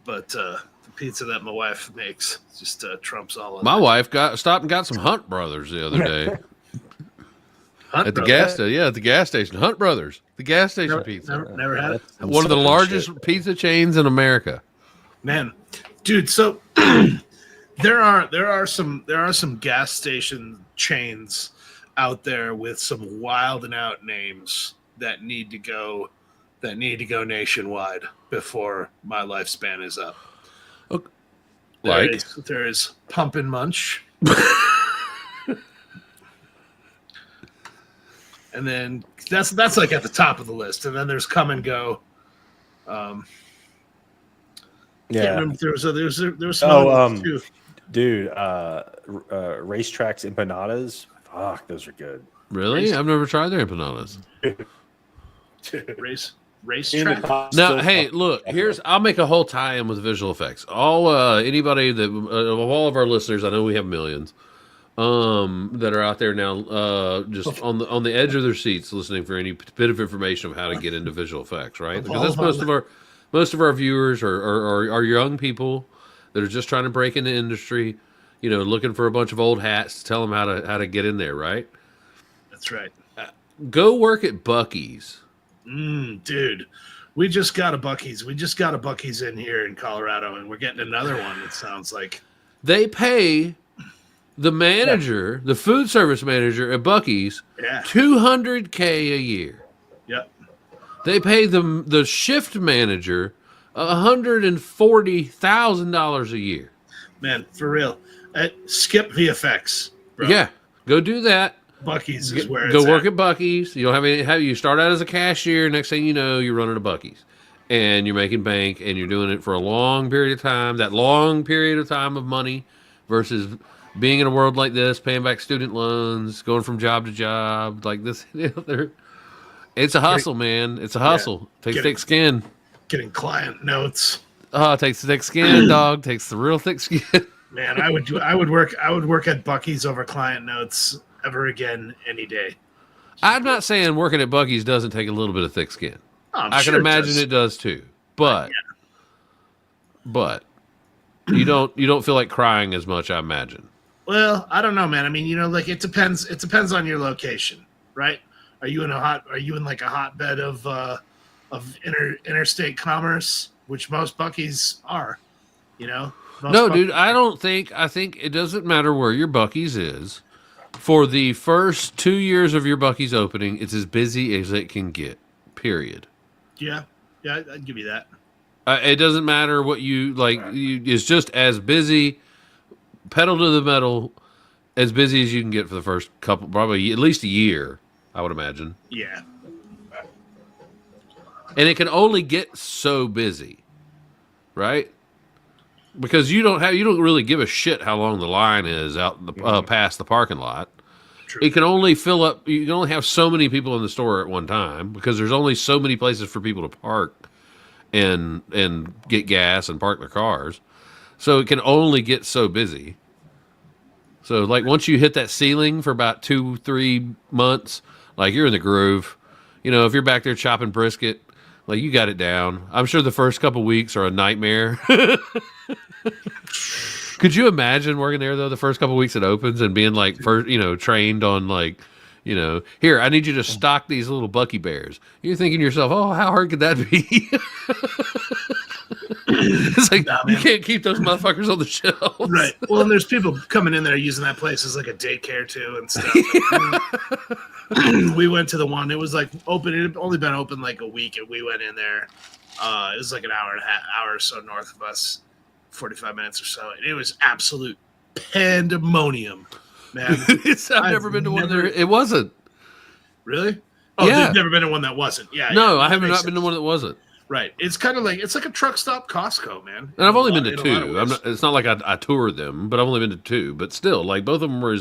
but the pizza that my wife makes just trumps all of My that. wife stopped and got some Hunt Brothers the other day Hunt at the Brothers. gas station. Yeah, at the gas station. Hunt Brothers, the gas station pizza. Never had it. One of the largest pizza chains in America. Man, dude. So there are some gas station chains out there with some wild and out names that need to go that need to go nationwide before my lifespan is up. Okay. Like? There is Pump and Munch. And then that's like at the top of the list. And then there's Come and Go. Can't remember if there was some others too. Dude, racetracks empanadas. Fuck, those are good. Really? I've never tried their empanadas. Racetrack. Now, hey, look. I'll make a whole tie-in with visual effects. Anybody that of all of our listeners, I know we have millions, that are out there now, just on the edge of their seats, listening for any bit of information of how to get into visual effects, right? Because that's most of our viewers are young people that are just trying to break into industry, looking for a bunch of old hats to tell them how to get in there, right? That's right. Go work at Buc-ee's. Dude, we just got a Buc-ee's. We just got a Buc-ee's in here in Colorado, and we're getting another one. It sounds like they pay the manager, the food service manager at Buc-ee's, $200K a year. Yep. They pay the shift manager $140,000 a year. Man, for real. Skip VFX, bro. Yeah, go do that. Buc-ee's is where go work at Buc-ee's. You don't have any. You start out as a cashier. Next thing you know, you're running a Buc-ee's, and you're making bank, and you're doing it for a long period of time. That long period of time of money versus being in a world like this, paying back student loans, going from job to job like this. It's a hustle, man. It's a hustle. Takes thick skin. Getting client notes. Oh, it takes thick skin, dog. Takes the real thick skin. Man, I would work at Buc-ee's over client notes ever again any day. I'm not saying working at Buc-ee's doesn't take a little bit of thick skin. I can sure imagine it does too. But you don't feel like crying as much, I imagine. Well, I don't know, man. I mean, it depends. It depends on your location, right? Are you in like a hotbed of interstate commerce, which most Buc-ee's are, No, dude, I think it doesn't matter where your Buc-ee's is. For the first 2 years of your Buc-ee's opening, it's as busy as it can get, period. Yeah, I'd give you that. It doesn't matter what you like. It's just as busy, pedal to the metal, as busy as you can get for the first couple, probably at least a year, I would imagine. Yeah. And it can only get so busy, right? Because you don't really give a shit how long the line is out past the parking lot. True. It can only fill up. You can only have so many people in the store at one time because there's only so many places for people to park and get gas and park their cars. So it can only get so busy. So like once you hit that ceiling for about 2-3 months, like you're in the groove. If you're back there chopping brisket, like you got it down. I'm sure the first couple weeks are a nightmare. Could you imagine working there though the first couple weeks it opens and being like trained on like, here, I need you to stock these little Bucky bears. You're thinking to yourself, oh, how hard could that be? It's like you can't keep those motherfuckers on the shelves. Right. Well, and there's people coming in there using that place as like a daycare too and stuff. We went to the one. It was like open. It had only been open like a week, and we went in there. It was like an hour or so north of us, 45 minutes or so, and it was absolute pandemonium, man. I've never been to one there. It wasn't. Really? Oh, yeah. You've never been to one that wasn't. Yeah. No, I haven't been to one that wasn't. Right. It's kind of like it's like a truck stop Costco, man. And I've only been to two. It's not like I toured them, but I've only been to two. But still, like both of them were.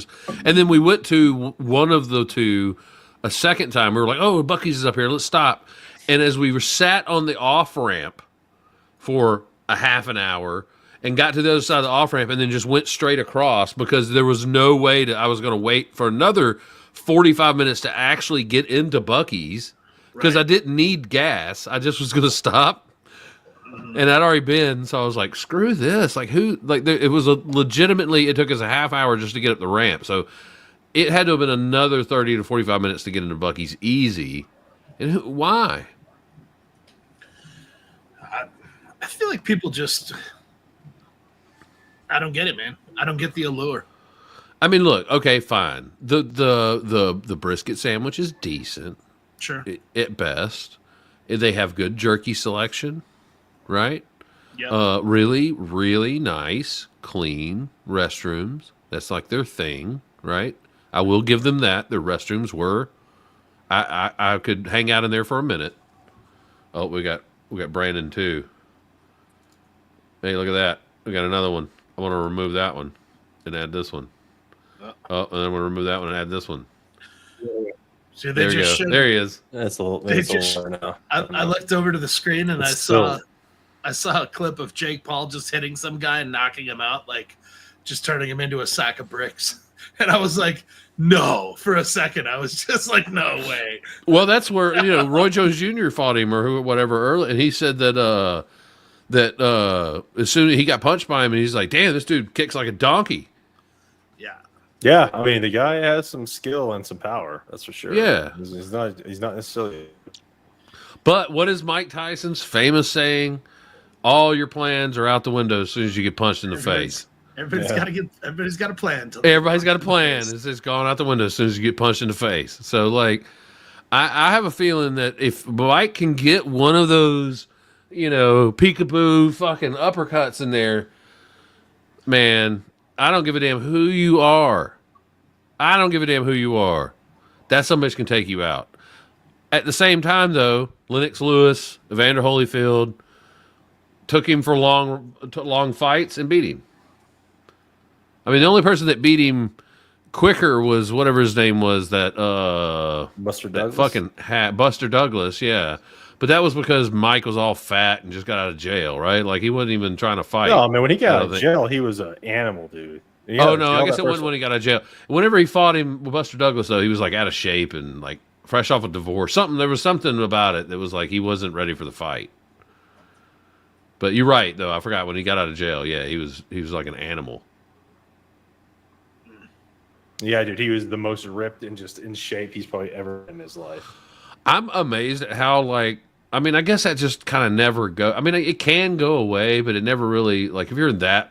And then we went to one of the two a second time. We were like, "Oh, Buc-ee's is up here. Let's stop." And as we were sat on the off ramp for a half an hour and got to the other side of the off ramp, and then just went straight across because there was no way I was going to wait for another 45 minutes to actually get into Buc-ee's. Because I didn't need gas. I just was going to stop. And I'd already been, so I was like, screw this. Like, it was legitimately, it took us a half hour just to get up the ramp. So it had to have been another 30 to 45 minutes to get into Buc-ee's easy. And why? I feel like people just, I don't get it, man. I don't get the allure. I mean, look, okay, fine. The brisket sandwich is decent. Sure. At best. They have good jerky selection, right? Yep. Really, really nice, clean restrooms. That's like their thing, right? I will give them that. Their restrooms were. I could hang out in there for a minute. Oh, we got Brandon too. Hey, look at that. We got another one. I want to remove that one and add this one. Oh, and then I'm going to remove that one and add this one. So There you go. There he is. That's a little. They That's just- a little now. I looked over to the screen and It's I saw a clip of Jake Paul just hitting some guy and knocking him out, like just turning him into a sack of bricks. And I was like, no. For a second, I was just like, no way. Well, that's where Roy Jones Jr. fought him or whatever early, and he said that as soon as he got punched by him, and he's like, "Damn, this dude kicks like a donkey." Yeah. Yeah, I mean the guy has some skill and some power. That's for sure. Yeah. he's not necessarily. But what is Mike Tyson's famous saying? All your plans are out the window as soon as you get punched in the face. Everybody's got a plan. Everybody's got a plan. It's just gone out the window as soon as you get punched in the face. So, like, I have a feeling that if Mike can get one of those, peekaboo fucking uppercuts in there, man, I don't give a damn who you are. That somebody can take you out. At the same time, though, Lennox Lewis, Evander Holyfield took him for long fights and beat him. I mean, the only person that beat him quicker was whatever his name was, that Buster that Douglas? fucking Buster Douglas, yeah. But that was because Mike was all fat and just got out of jail, right? Like he wasn't even trying to fight. No, I mean when he got out of jail, he was an animal, dude. He got Oh out of no, jail I guess that it wasn't first when he got out of jail. Whenever he fought him with Buster Douglas, though, he was like out of shape and like fresh off a divorce. There was something about it that was like he wasn't ready for the fight. But you're right, though. I forgot when he got out of jail. Yeah, he was like an animal. Yeah, dude, he was the most ripped and just in shape he's probably ever in his life. I'm amazed at how, like, I mean, I guess that just kind of never go. I mean, it can go away, but it never really, like, if you're in that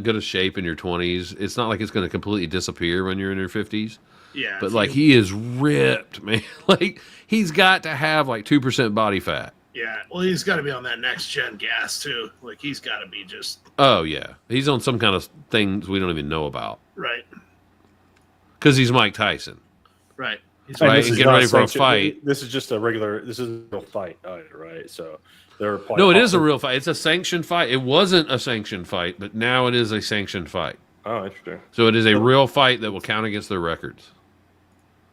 good of shape in your 20s, it's not like it's going to completely disappear when you're in your 50s. Yeah. But like, he is ripped, man. Like, he's got to have like 2% body fat. Yeah. Well, he's got to be on that next gen gas too. Like he's got to be just Oh yeah, he's on some kind of things we don't even know about right. because he's Mike Tyson. Right. He's Right, this and is get not ready for a sanctioned- fight. This is just a regular. This is a real fight, right? So they're No, it is a real fight. It's a sanctioned fight. It wasn't a sanctioned fight, but now it is a sanctioned fight. Oh, interesting. So it is a real fight that will count against their records.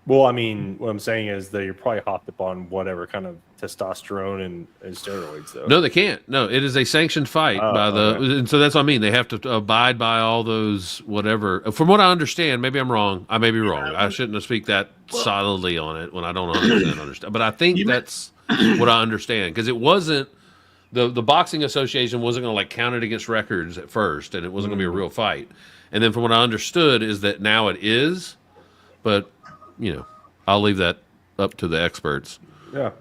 Well, I mean, what I'm saying is that you're probably hopped up on whatever kind of testosterone and steroids, though. No, they can't. No, it is a sanctioned fight by the. okay. And so that's what I mean. They have to abide by all those whatever. From what I understand, maybe I'm wrong. I may be wrong. I shouldn't have speak that solidly on it when I don't 100% understand. But I think that's what I understand because it wasn't the boxing association wasn't going to like count it against records at first, and it wasn't going to be a real fight. And then from what I understood is that now it is, but I'll leave that up to the experts. Yeah.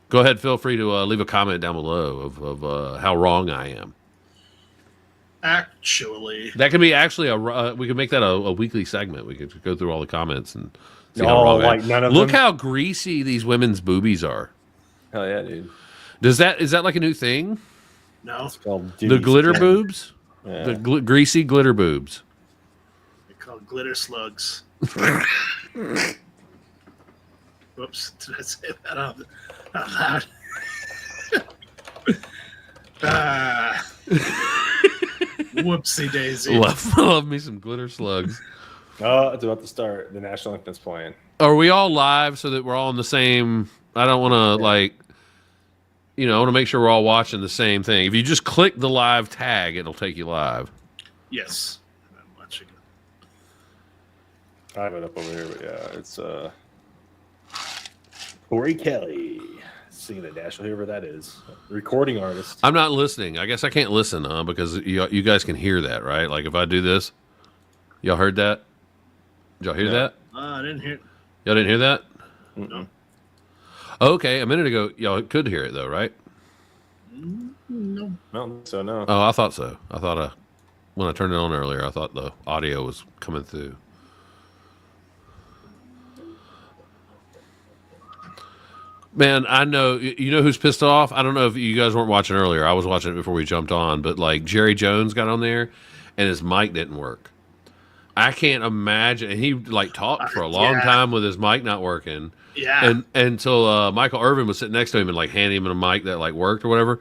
Go ahead, feel free to leave a comment down below of how wrong I am. Actually, That could be actually we could make that a weekly segment. We could go through all the comments and see Oh, how wrong like I am. none of Look them? how greasy these women's boobies are. Hell yeah, dude. Is that like a new thing? no. It's called The duty glitter skin. boobs? Yeah. The greasy glitter boobs. They're called glitter slugs. Whoops! Did I say that out loud? Whoopsie daisy. Love me some glitter slugs. Oh, it's about to start. The national anthem's playing. Are we all live so that we're all on the same? I don't want to I want to make sure we're all watching the same thing. If you just click the live tag, it'll take you live. Yes. I'm watching it. I have it up over here, but yeah, it's Corey Kelly singing the national. Whoever that is, recording artist. I'm not listening. I guess I can't listen, because you guys can hear that, right? Like if I do this, y'all heard that? Did y'all hear that? I didn't hear. Y'all didn't hear that? No. Okay, a minute ago, y'all could hear it though, right? No. No, so no. Oh, I thought so. I thought when I turned it on earlier, I thought the audio was coming through. Man, I know. You know who's pissed off? I don't know if you guys weren't watching earlier. I was watching it before we jumped on, but like Jerry Jones got on there, and his mic didn't work. I can't imagine. And he like talked for a long time with his mic not working. Yeah. And until Michael Irvin was sitting next to him and like handing him a mic that like worked or whatever.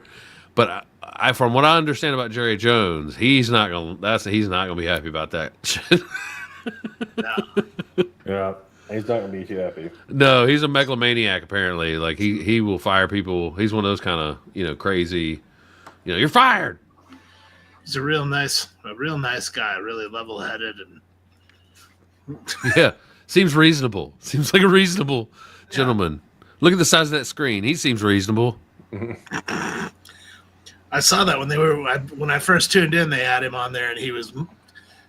But I from what I understand about Jerry Jones, he's not gonna be happy about that. Yeah, he's not gonna be too happy. No, he's a megalomaniac. Apparently, like he will fire people. He's one of those kind of crazy. You're fired. He's a real nice guy, really level-headed, and Yeah, seems reasonable. Seems like a reasonable gentleman. Look at the size of that screen. He seems reasonable. I saw that when I first tuned in, they had him on there, and he was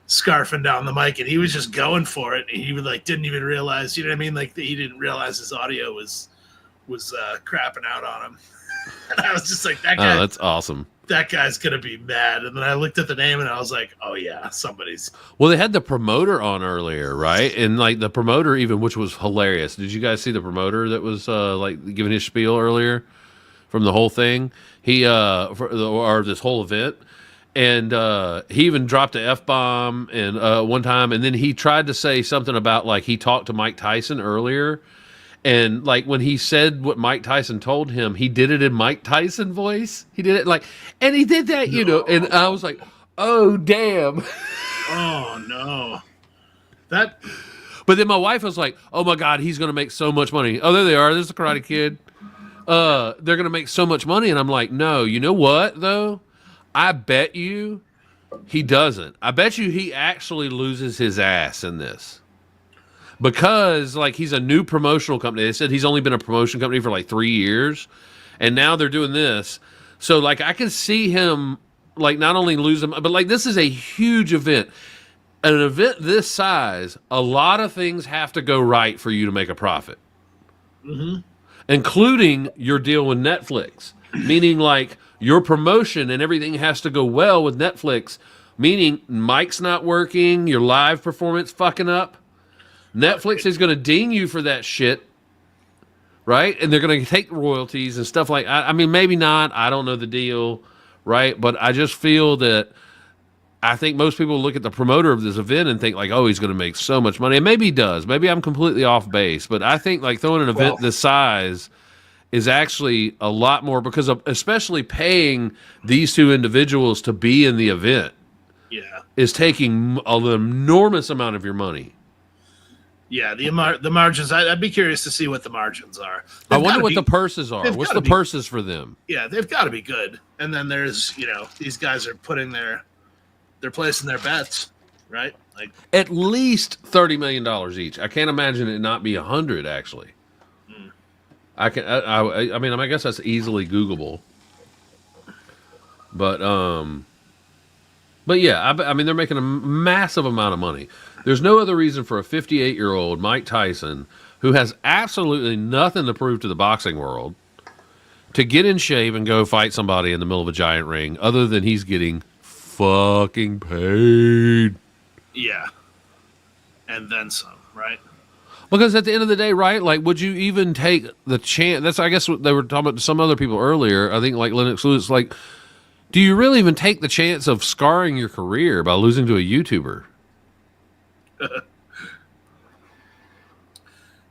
scarfing down the mic, and he was just going for it. And he like didn't even realize, you know what I mean? Like he didn't realize his audio was crapping out on him. And I was just like, that guy. Oh, that's awesome. That guy's gonna be mad. And then I looked at the name and I was like, oh yeah, somebody's. Well, they had the promoter on earlier, right? And like the promoter, even which was hilarious. Did you guys see the promoter that was like giving his spiel earlier from the whole thing? Or this whole event, and he even dropped a F-bomb and one time, and then he tried to say something about like he talked to Mike Tyson earlier. And like when he said what Mike Tyson told him, he did it in Mike Tyson voice. He did it and he did that, and I was like, oh, damn. Oh, no. But then my wife was like, oh my God, he's going to make so much money. Oh, there they are. There's the Karate Kid. They're going to make so much money. And I'm like, no, you know what though? I bet you he doesn't. I bet you he actually loses his ass in this. Because like he's a new promotional company. They said he's only been a promotion company for like 3 years, and now they're doing this. So like I can see him like not only lose him, but like this is a huge event. An event this size, a lot of things have to go right for you to make a profit, including your deal with Netflix. Meaning like your promotion and everything has to go well with Netflix. Meaning mic's not working, your live performance fucking up. Netflix is going to ding you for that shit, right? And they're going to take royalties and stuff like. I mean, maybe not. I don't know the deal, right? But I just feel that I think most people look at the promoter of this event and think like, oh, he's going to make so much money, and maybe he does. Maybe I'm completely off base, but I think like throwing an event this size is actually a lot more because of especially paying these two individuals to be in the event. Yeah, is taking an enormous amount of your money. Yeah, the margins. I'd be curious to see what the margins are. I wonder what the purses are. What's the purses for them? Yeah, they've got to be good. And then there's, these guys are they're placing their bets, right? Like at least $30 million each. I can't imagine it not be 100 actually. I mean, I guess that's easily Googleable. But yeah, I mean, they're making a massive amount of money. There's no other reason for a 58-year-old Mike Tyson, who has absolutely nothing to prove to the boxing world, to get in shape and go fight somebody in the middle of a giant ring, other than he's getting fucking paid. Yeah. And then some, right? Because at the end of the day, right, like, would you even take the chance? That's, I guess, what they were talking about to some other people earlier. I think, like, Lennox Lewis, like, do you really even take the chance of scarring your career by losing to a YouTuber?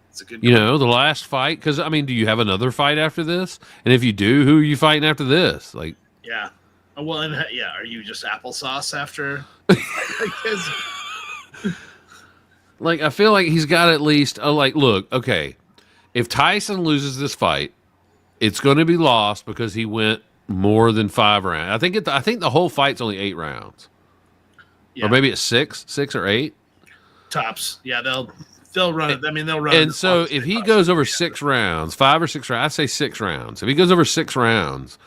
It's a good the last fight. Because I mean, do you have another fight after this? And if you do, who are you fighting after this? Like, yeah. Well, and yeah, are you just applesauce after? Like, I feel like he's got at least look, okay, if Tyson loses this fight, it's going to be lost because he went more than 5 rounds. I think the whole fight's only 8 rounds, or maybe it's 6 or 8 tops. Yeah, they'll run it. I mean, they'll run. And so if he goes over 6 rounds, 5 or 6 rounds, I say 6 rounds. If he goes over 6 rounds,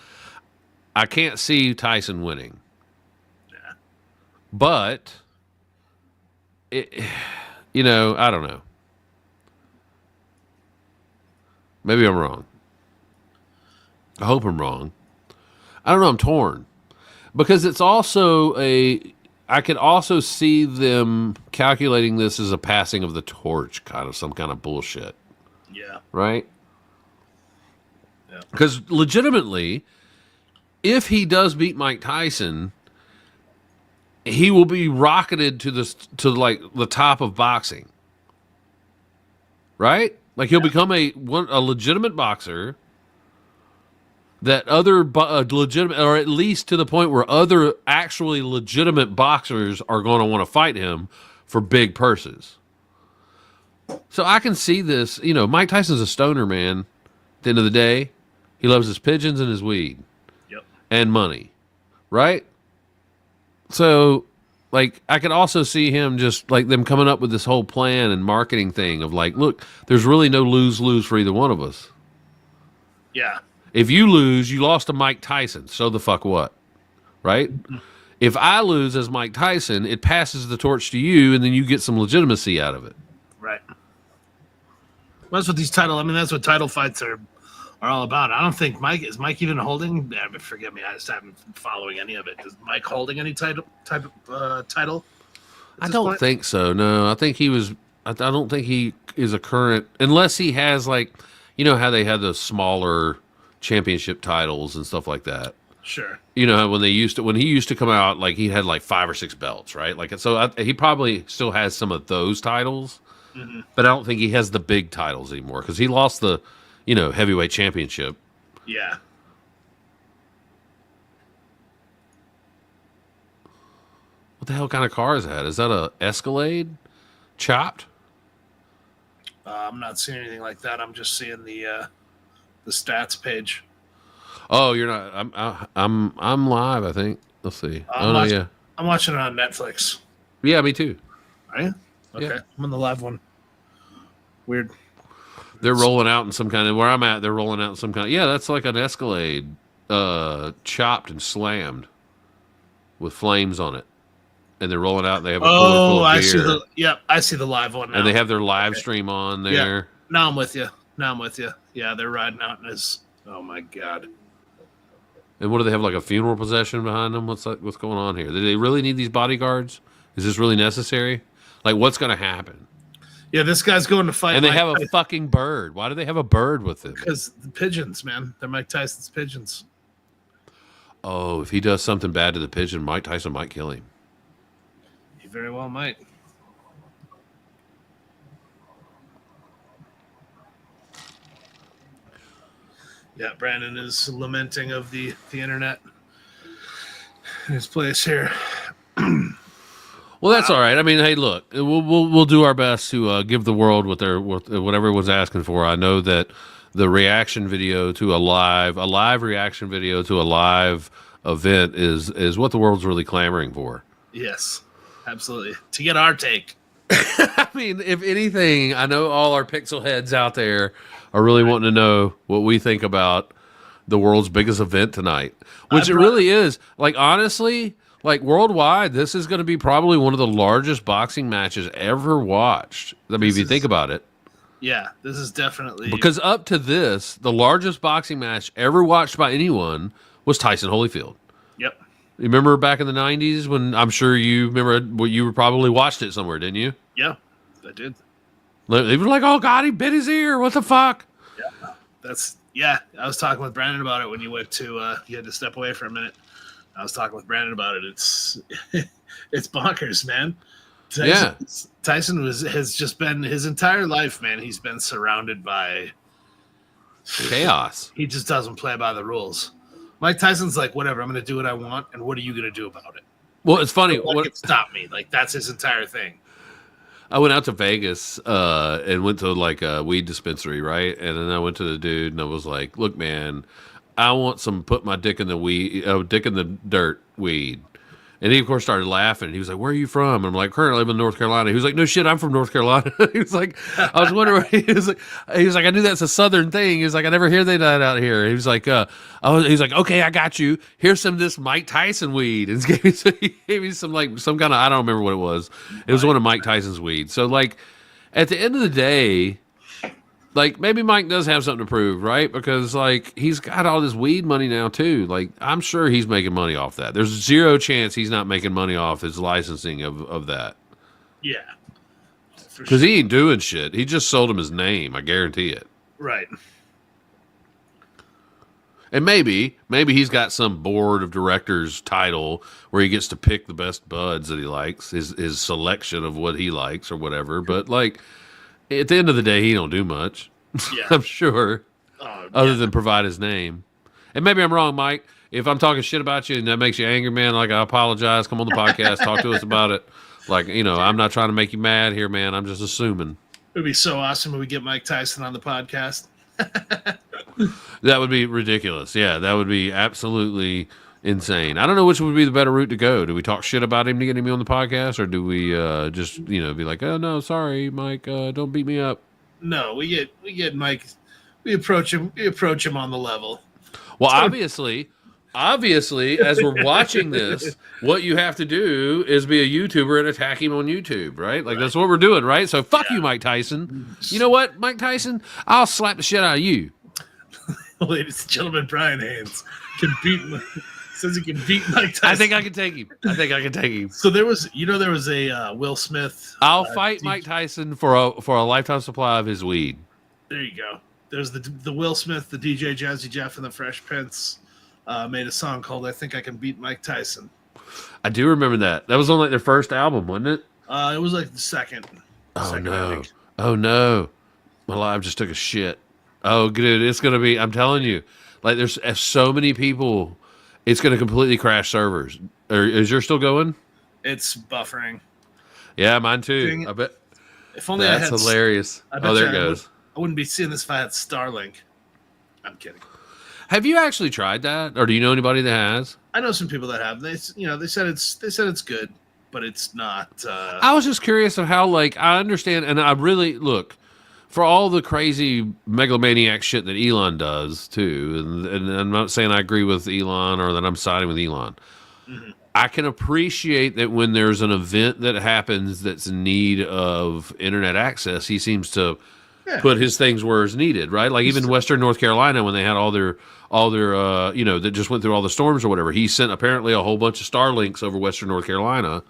I can't see Tyson winning. Yeah. But I don't know. Maybe I'm wrong. I hope I'm wrong. I don't know. I'm torn because it's also I could also see them calculating this as a passing of the torch, kind of some kind of bullshit. Yeah. Right. Because legitimately, if he does beat Mike Tyson, he will be rocketed to the top of boxing. Right? Like he'll become a legitimate boxer that other legitimate, or at least to the point where other actually legitimate boxers are going to want to fight him for big purses. So I can see this. Mike Tyson's a stoner, man. At the end of the day, he loves his pigeons and his weed. Yep. And money. Right? So, like, I could also see him just, like, them coming up with this whole plan and marketing thing of, like, look, there's really no lose-lose for either one of us. Yeah. If you lose, you lost to Mike Tyson. So the fuck what? Right? If I lose as Mike Tyson, it passes the torch to you, and then you get some legitimacy out of it. Right. Well, that's what these that's what title fights are all about. I don't think is Mike even holding? Forgive me, I just haven't been following any of it. Is Mike holding any title? I don't think so. No, I think he was. I don't think he is a current, unless he has like, how they had the smaller championship titles and stuff like that. Sure. When he used to come out, like he had like 5 or 6 belts, right? Like so, he probably still has some of those titles, but I don't think he has the big titles anymore because he lost the, heavyweight championship. Yeah. What the hell kind of car is that? Is that a Escalade? Chopped? I'm not seeing anything like that. I'm just seeing the stats page. Oh, you're not. I'm live. I think. Let's see. Yeah. I'm watching it on Netflix. Yeah, me too. Are you? Okay, Yeah. I'm on the live one. Weird. They're rolling out in some kind of where I'm at. They're rolling out in some kind of that's like an Escalade, chopped and slammed, with flames on it, and they're rolling out. And they have a cooler full of beer. I see the live one now. And they have their live stream on there. Yeah. Now I'm with you. Yeah, they're riding out in his. Oh my god. And what do they have, like a funeral procession behind them? What's going on here? Do they really need these bodyguards? Is this really necessary? Like, what's going to happen? Yeah, this guy's going to fight. And they have a fucking bird. Why do they have a bird with them? Because the pigeons, man. They're Mike Tyson's pigeons. Oh, if he does something bad to the pigeon, Mike Tyson might kill him. He very well might. Yeah, Brandon is lamenting of the internet. His place here. Well, that's all right. I mean, hey, look, we'll do our best to give the world what whatever was asking for. I know that the reaction video to a live reaction video to a live event is what the world's really clamoring for. Yes, absolutely. To get our take. I mean, if anything, I know all our pixel heads out there are really wanting to know what we think about the world's biggest event tonight, which it really is. Like, honestly, like worldwide, this is going to be probably one of the largest boxing matches ever watched. I mean, if you think about it. Yeah, this is definitely. Because up to this, the largest boxing match ever watched by anyone was Tyson Holyfield. Yep. You remember back in the 90s when I'm sure you remember you probably watched it somewhere, didn't you? Yeah, I did. They were like, oh, God, he bit his ear. What the fuck? Yeah. I was talking with Brandon about it when you went to, you had to step away for a minute. I was talking with Brandon about it. It's bonkers, man. Tyson has just been his entire life, man. He's been surrounded by chaos. He just doesn't play by the rules. Mike Tyson's like, whatever, I'm going to do what I want. And what are you going to do about it? Well, it's funny. What can stop me? Like, that's his entire thing. I went out to Vegas and went to like a weed dispensary, right? And then I went to the dude and I was like, "Look, man, I want some put my dick in the dirt weed." And he of course started laughing. He was like, "Where are you from?" And I'm like, "Currently I'm in North Carolina." He was like, "No shit, I'm from North Carolina." He was like, "I was wondering." He was like, "I knew that's a Southern thing." He was like, "I never hear that out here." He was like, he's like, "Okay, I got you. Here's some of this Mike Tyson weed." And he gave me some kind of, I don't remember what it was. It was one of Mike Tyson's weed. So like, at the end of the day, like maybe Mike does have something to prove, right? Because like he's got all this weed money now too. Like I'm sure he's making money off that. There's zero chance he's not making money off his licensing of that. Yeah. Because he ain't doing shit. He just sold him his name. I guarantee it. Right. And maybe he's got some board of directors title where he gets to pick the best buds that he likes, his selection of what he likes or whatever. But like at the end of the day, he don't do much. Yeah. I'm sure, other than provide his name. And maybe I'm wrong, Mike. If I'm talking shit about you and that makes you angry, man, like I apologize. Come on the podcast, talk to us about it. Like, I'm not trying to make you mad here, man. I'm just assuming. It would be so awesome when we get Mike Tyson on the podcast. That would be ridiculous. Yeah, that would be absolutely insane. I don't know which would be the better route to go. Do we talk shit about him to get him on the podcast, or do we just be like, oh no, sorry, Mike, don't beat me up? No, we get Mike. We approach him on the level. Well, obviously, as we're watching this, what you have to do is be a YouTuber and attack him on YouTube, right? Like that's what we're doing, right? So fuck you, Mike Tyson. You know what, Mike Tyson? I'll slap the shit out of you. Ladies and gentlemen, Bryan Haines says he can beat Mike Tyson. I think I can take him. So there was a Will Smith. I'll fight Mike Tyson for a lifetime supply of his weed. There you go. There's the Will Smith, the DJ Jazzy Jeff, and the Fresh Prince made a song called "I Think I Can Beat Mike Tyson." I do remember that. That was on like their first album, wasn't it? It was like the second. Oh no! My life just took a shit. Oh, dude, it's gonna be. I'm telling you, like there's so many people. It's gonna completely crash servers. Is yours still going? It's buffering. Yeah, mine too. I bet. If only that's hilarious. Oh, there it goes. I wouldn't be seeing this if I had Starlink. I'm kidding. Have you actually tried that, or do you know anybody that has? I know some people that have. They said it's good, but it's not. I was just curious of how, like, I understand, and I really look for all the crazy megalomaniac shit that Elon does too, and I'm not saying I agree with Elon or that I'm siding with Elon. Mm-hmm. I can appreciate that when there's an event that happens that's in need of internet access, he seems to put his things where it's needed, right? Like even Western North Carolina, when they had all their that just went through all the storms or whatever, he sent apparently a whole bunch of Starlinks over Western North Carolina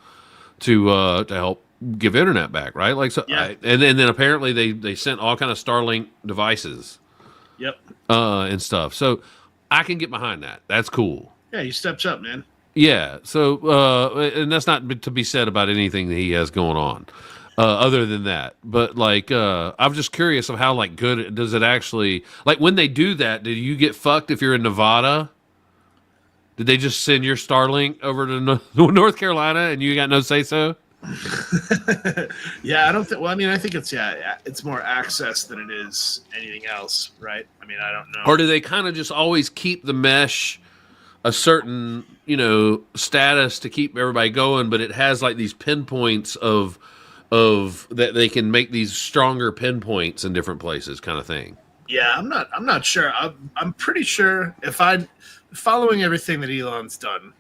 to help give internet back, right? Like so, and then apparently they sent all kind of Starlink devices, and stuff. So I can get behind that. That's cool. Yeah, he steps up, man. Yeah. So and that's not to be said about anything that he has going on. Other than that, but like, I'm just curious of how like good does it actually like when they do that? Did you get fucked if you're in Nevada? Did they just send your Starlink over to North Carolina and you got no say so? Yeah, I don't think. Well, I mean, I think it's more access than it is anything else, right? I mean, I don't know. Or do they kind of just always keep the mesh a certain status to keep everybody going, but it has like these pinpoints of that they can make these stronger pinpoints in different places, kind of thing. Yeah, I'm not sure. I'm pretty sure if I'm following everything that Elon's done,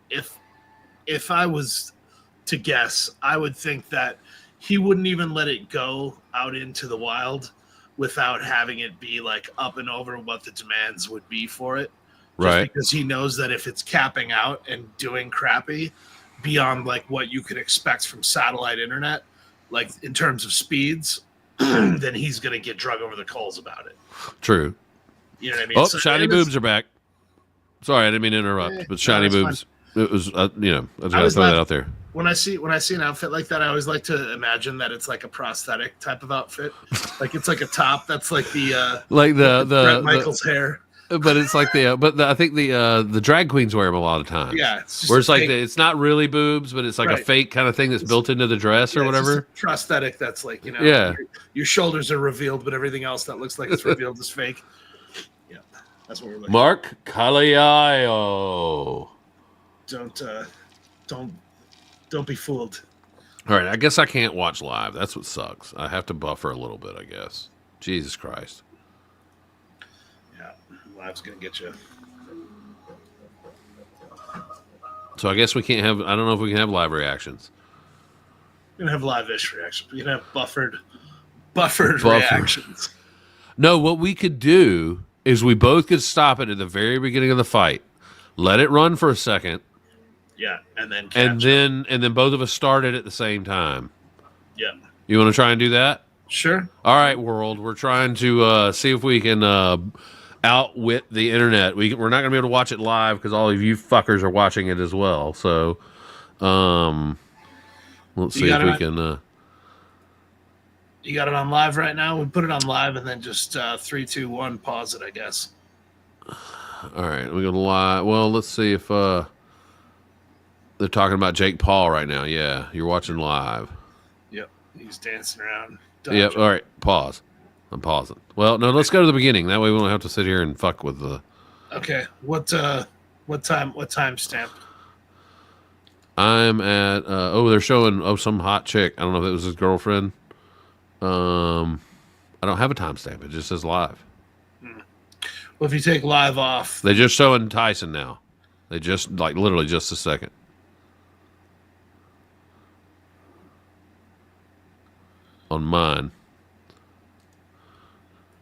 if I was to guess, I would think that he wouldn't even let it go out into the wild without having it be like up and over what the demands would be for it. Right. Because he knows that if it's capping out and doing crappy beyond like what you could expect from satellite internet, like in terms of speeds, then he's going to get drug over the coals about it. True. You know what I mean? Oh, so shiny boobs are back. Sorry, I didn't mean to interrupt, but shiny boobs. Fine. It was, I just got to throw that out there. When I see an outfit like that, I always like to imagine that it's like a prosthetic type of outfit. Like it's like a top that's like the Bret Michaels hair. But it's like I think the drag queens wear them a lot of times. Yeah, it's just where it's like it's not really boobs, but it's like a fake kind of thing that's built into the dress or whatever. It's just a prosthetic that's like your shoulders are revealed, but everything else that looks like it's revealed is fake. Yeah, that's what we're looking. Mark Caliao. Don't be fooled. All right, I guess I can't watch live. That's what sucks. I have to buffer a little bit, I guess. Jesus Christ. Live's gonna get you. So I guess we can't have. I don't know if we can have live reactions. We're gonna have live-ish reactions. We're gonna have buffered reactions. No, what we could do is we both could stop it at the very beginning of the fight, let it run for a second. Yeah, and then and then both of us start it at the same time. Yeah. You want to try and do that? Sure. All right, world. We're trying to see if we can outwit the internet. We're not going to be able to watch it live because all of you fuckers are watching it as well. So, let's see if we can. You got it on live right now? We put it on live and then just 3, 2, 1, pause it, I guess. All right, we're going to live. Well, let's see if they're talking about Jake Paul right now. Yeah, you're watching live. Yep, he's dancing around. Yep, all right, pause. I'm pausing. Well, no, let's go to the beginning. That way we don't have to sit here and fuck with the... Okay, what time stamp? I'm at, they're showing, some hot chick. I don't know if it was his girlfriend. I don't have a timestamp. It just says live. Well, if you take live off, They're just showing Tyson now. They just literally just a second. On mine.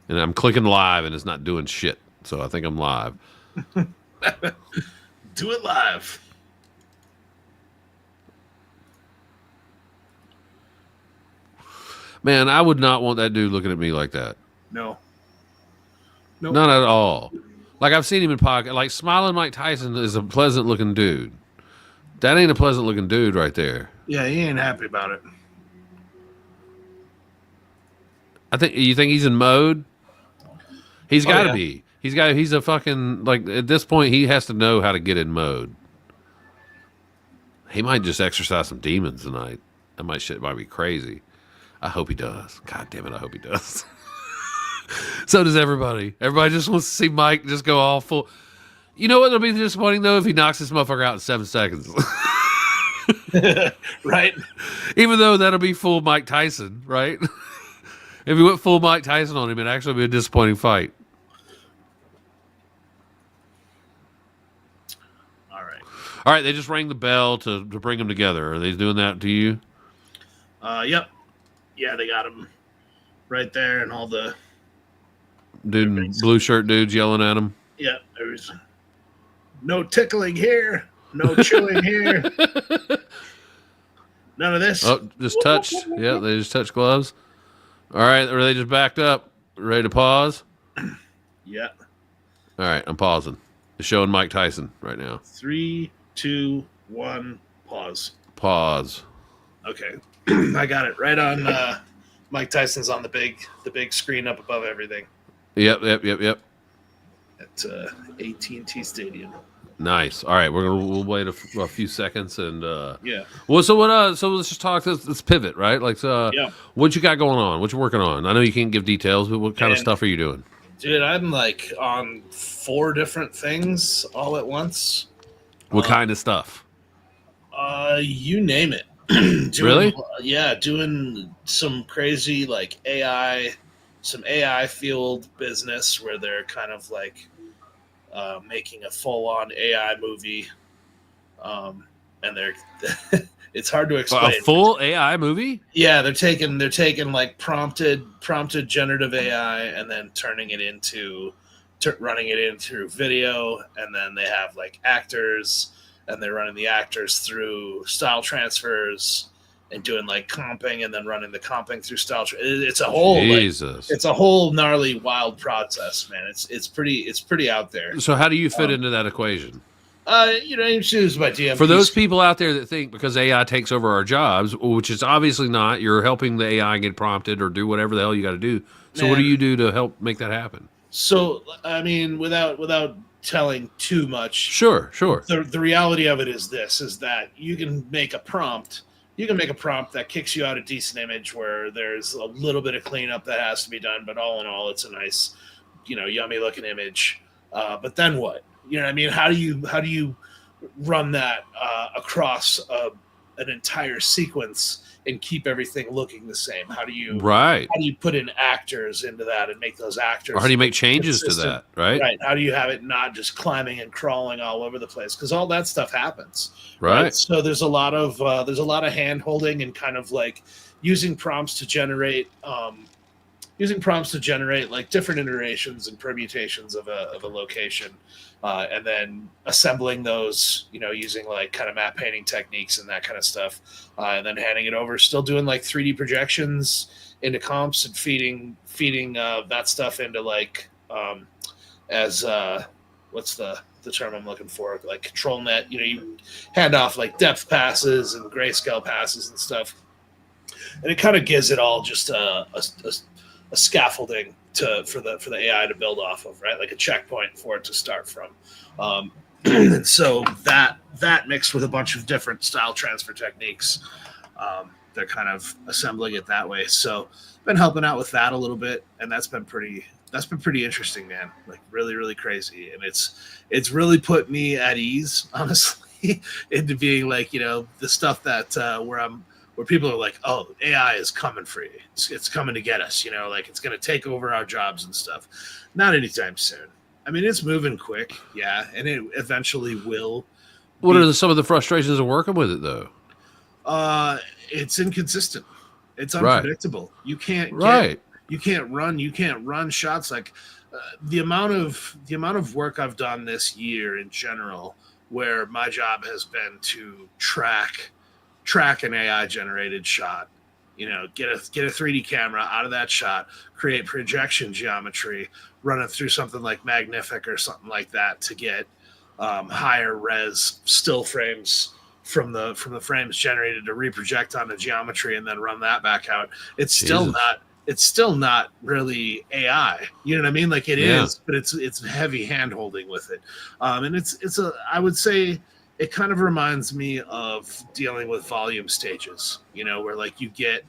And I'm clicking live and it's not doing shit. So I think I'm live. do it live. Man, I would not want that dude looking at me like that. No. Nope. Not at all. Like, I've seen him in pocket. Like, Smiling Mike Tyson is a pleasant looking dude. That ain't a pleasant looking dude right there. Yeah, he ain't happy about it. You think he's in mode? He's got to be. He's a fucking, at this point, he has to know how to get in mode. He might just exercise some demons tonight. Shit might be crazy. I hope he does. God damn it, I hope he does. So does everybody. Everybody just wants to see Mike just go all full. You know what will be disappointing, though, if he knocks this motherfucker out in 7 seconds. Right? Even though that'll be full Mike Tyson, right? If he went full Mike Tyson on him, it'd actually be a disappointing fight. All right, they just rang the bell to bring them together. Are they doing that to you? Yep. Yeah, they got him right there, and all the blue shirt dudes yelling at him. Yeah, there's no tickling here, no chewing here, none of this. Oh, just touched. Yeah, they just touched gloves. All right, or they just backed up, ready to pause. Yeah. All right, I'm pausing. It's showing Mike Tyson right now. 3, 2, 1, pause. Pause. Okay. I got it right on. Mike Tyson's on the big screen up above everything. Yep. At AT&T Stadium. Nice. All right, we'll wait a few seconds and yeah. Well, so what? So let's just talk. Let's pivot, right? Yeah. What you got going on? What you working on? I know you can't give details, but what kind of stuff are you doing? Dude, I'm on 4 different things all at once. What kind of stuff? You name it. Really? Yeah, doing some crazy AI, some AI fueled business where they're kind of making a full on AI movie, and they're it's hard to explain. A full AI movie? Yeah, they're taking prompted generative AI and then turning it into running it in through video, and then they have actors. And they're running the actors through style transfers and doing comping, and then running the comping through style. It's a whole it's a whole gnarly, wild process, man. It's pretty out there. So how do you fit into that equation? You choose by DMP. For those people out there that think because AI takes over our jobs, which is obviously not, you're helping the AI get prompted or do whatever the hell you got to do. So what do you do to help make that happen? So I mean, without telling too much. Sure. The reality of it is that you can make a prompt. You can make a prompt that kicks you out a decent image where there's a little bit of cleanup that has to be done, but all in all, it's a nice, yummy looking image. But then what? You know what I mean? How do you run that across an entire sequence and keep everything looking the same? How do you put in actors into that and make those actors? Or how do you make changes to that? Right. How do you have it not just climbing and crawling all over the place? Because all that stuff happens. Right. So there's a lot of hand holding and kind of using prompts to generate different iterations and permutations of a location. And then assembling those, using kind of map painting techniques and that kind of stuff, and then handing it over, still doing 3D projections into comps and feeding that stuff into as what's the term I'm looking for? Like control net. You hand off like depth passes and grayscale passes and stuff, and it kind of gives it all just a scaffolding for the AI to build off of, right? Like a checkpoint for it to start from. And so that mixed with a bunch of different style transfer techniques, they're kind of assembling it that way. So been helping out with that a little bit, and that's been pretty interesting, man. Like really, really crazy. And it's really put me at ease, honestly, into being like, the stuff that where people are like, oh, AI is coming for you. It's coming to get us, like it's going to take over our jobs and stuff. Not anytime soon. I mean, it's moving quick, yeah, and it eventually will. What are some of the frustrations of working with it, though? It's inconsistent. It's unpredictable. Right. You can't run shots like the amount of work I've done this year in general, where my job has been to track an AI generated shot. Get a 3D camera out of that shot, create projection geometry, run it through something like Magnific or something like that to get higher res still frames from the frames generated to reproject on the geometry and then run that back out. It's still not really AI. You know what I mean? Like it is, but it's heavy hand holding with it. And I would say it kind of reminds me of dealing with volume stages, where like you get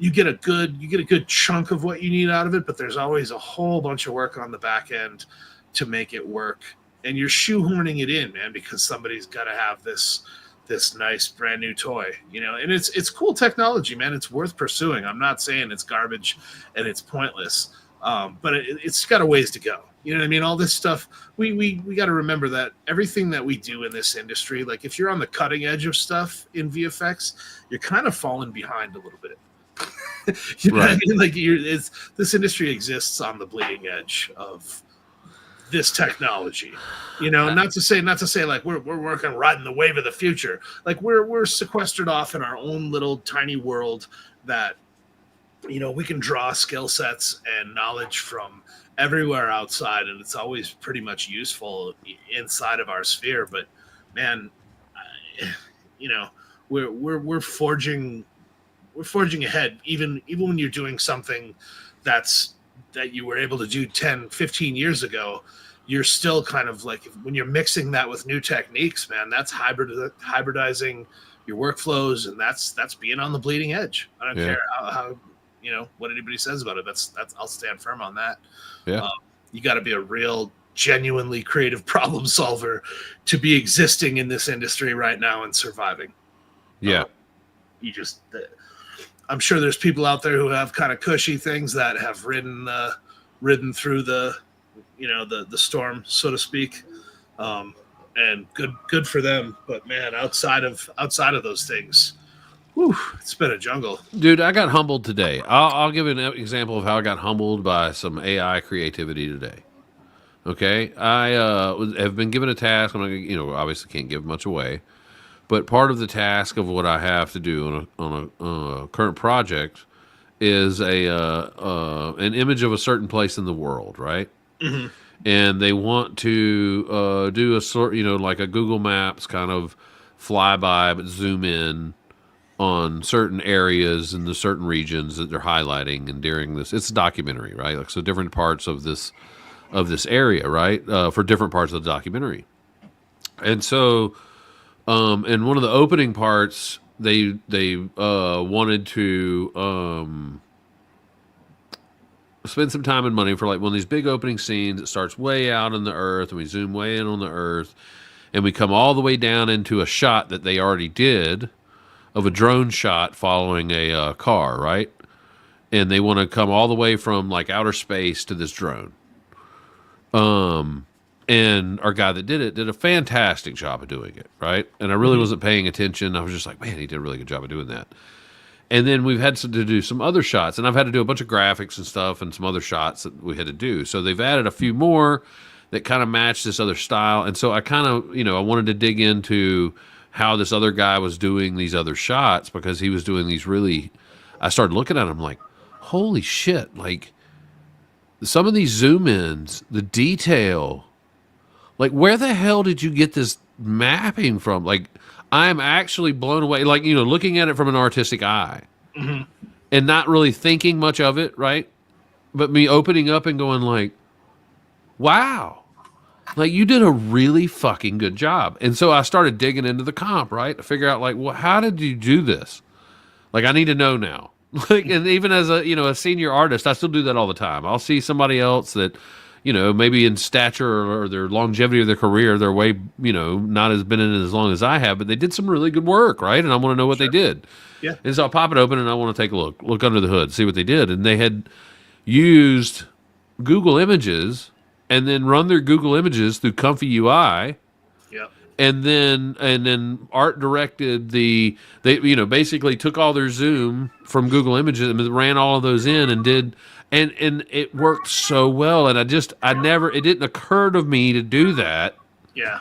a good chunk of what you need out of it, but there's always a whole bunch of work on the back end to make it work. And you're shoehorning it in, man, because somebody's got to have this nice brand new toy, and it's cool technology, man. It's worth pursuing. I'm not saying it's garbage and it's pointless, but it's got a ways to go. You know what I mean? All this stuff, we got to remember that everything that we do in this industry, like if you're on the cutting edge of stuff in VFX, you're kind of falling behind a little bit. You know what I mean? Like this industry exists on the bleeding edge of this technology, not to say like we're working riding the wave of the future. Like we're sequestered off in our own little tiny world that, we can draw skill sets and knowledge from everywhere outside, and it's always pretty much useful inside of our sphere. But man, we're forging ahead, even when you're doing something that you were able to do 10, 15 years ago. You're still kind of like, when you're mixing that with new techniques, man, that's hybridizing your workflows, and that's being on the bleeding edge. I don't care how what anybody says about it. That's I'll stand firm on that. Yeah. You got to be a real, genuinely creative problem solver to be existing in this industry right now and surviving. Yeah. I'm sure there's people out there who have kind of cushy things that have ridden through the storm, so to speak, and good for them. But man, outside of those things, it's been a jungle. Dude, I got humbled today. I'll give an example of how I got humbled by some AI creativity today. Okay, I have been given a task. I'm not, obviously can't give much away, but part of the task of what I have to do on a current project is an image of a certain place in the world, right? Mm-hmm. And they want to do a sort, like a Google Maps kind of flyby, but zoom in on certain areas in the certain regions that they're highlighting. And during this, it's a documentary, right? Like, so different parts of this area, right? For different parts of the documentary. And so, in one of the opening parts, they wanted to spend some time and money for like one of these big opening scenes. It starts way out in the earth, and we zoom way in on the earth, and we come all the way down into a shot that they already did of a drone shot following a car, right? And they want to come all the way from like outer space to this drone. And our guy that did it did a fantastic job of doing it, right? And I really wasn't paying attention. I was just like, man, he did a really good job of doing that. And then we've had to do some other shots, and I've had to do a bunch of graphics and stuff and some other shots that we had to do. So they've added a few more that kind of match this other style. And so I kind of, I wanted to dig into how this other guy was doing these other shots, because he was doing these really, I started looking at him like, holy shit, like some of these zoom ins, the detail, like where the hell did you get this mapping from? Like, I'm actually blown away. Like, looking at it from an artistic eye and not really thinking much of it, right? But me opening up and going like, wow, like you did a really fucking good job. And so I started digging into the comp, right? To figure out like, well, how did you do this? Like, I need to know now. Like, and even as a senior artist, I still do that all the time. I'll see somebody else that, maybe in stature or their longevity of their career, they're way, not as been in it as long as I have, but they did some really good work, right? And I want to know what they did. Yeah. And so I'll pop it open and I want to take a look under the hood, see what they did. And they had used Google Images and then run their Google Images through Comfy UI. Yep. And then art directed they basically took all their zoom from Google Images and ran all of those in and did and it worked so well. And it didn't occur to me to do that. Yeah.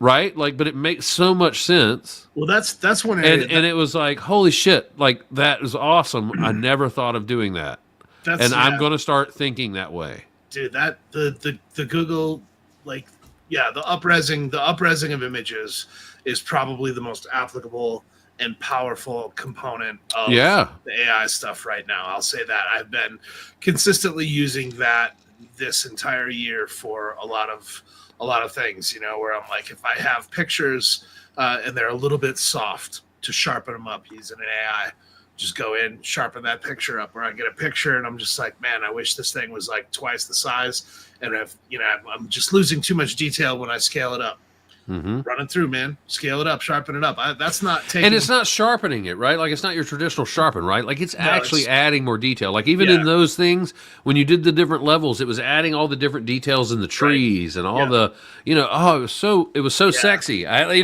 Right? Like, but it makes so much sense. Well, that's one And area. it was like, holy shit, like that is awesome. I never thought of doing that. I'm going to start thinking that way. Dude, that the Google, like, yeah, the upresing of images is probably the most applicable and powerful component of the AI stuff right now. I'll say that I've been consistently using that this entire year for a lot of things, where I'm like, if I have pictures and they're a little bit soft, to sharpen them up using an AI, just go in, sharpen that picture up. Or I get a picture and I'm just like, man, I wish this thing was like twice the size. And I'm just losing too much detail when I scale it up. Running through, man, scale it up, sharpen it up. That's not taking. And it's not sharpening it, right? Like, it's not your traditional sharpen, right? Like, it's actually adding more detail. Like, even in those things, when you did the different levels, it was adding all the different details in the trees and all the, it was so sexy. I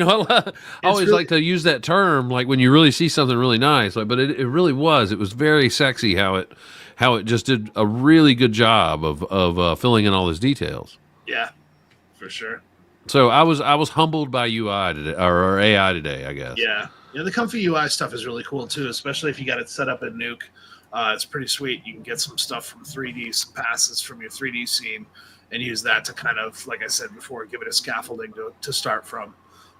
always like to use that term, like when you really see something really nice. Like, but it really was. It was very sexy how it just did a really good job of filling in all those details. Yeah, for sure. So I was humbled by UI today, or AI today, I guess. Yeah, the Comfy UI stuff is really cool too, especially if you got it set up in Nuke. It's pretty sweet. You can get some stuff from 3D, some passes from your 3D scene, and use that to kind of, like I said before, give it a scaffolding to start from.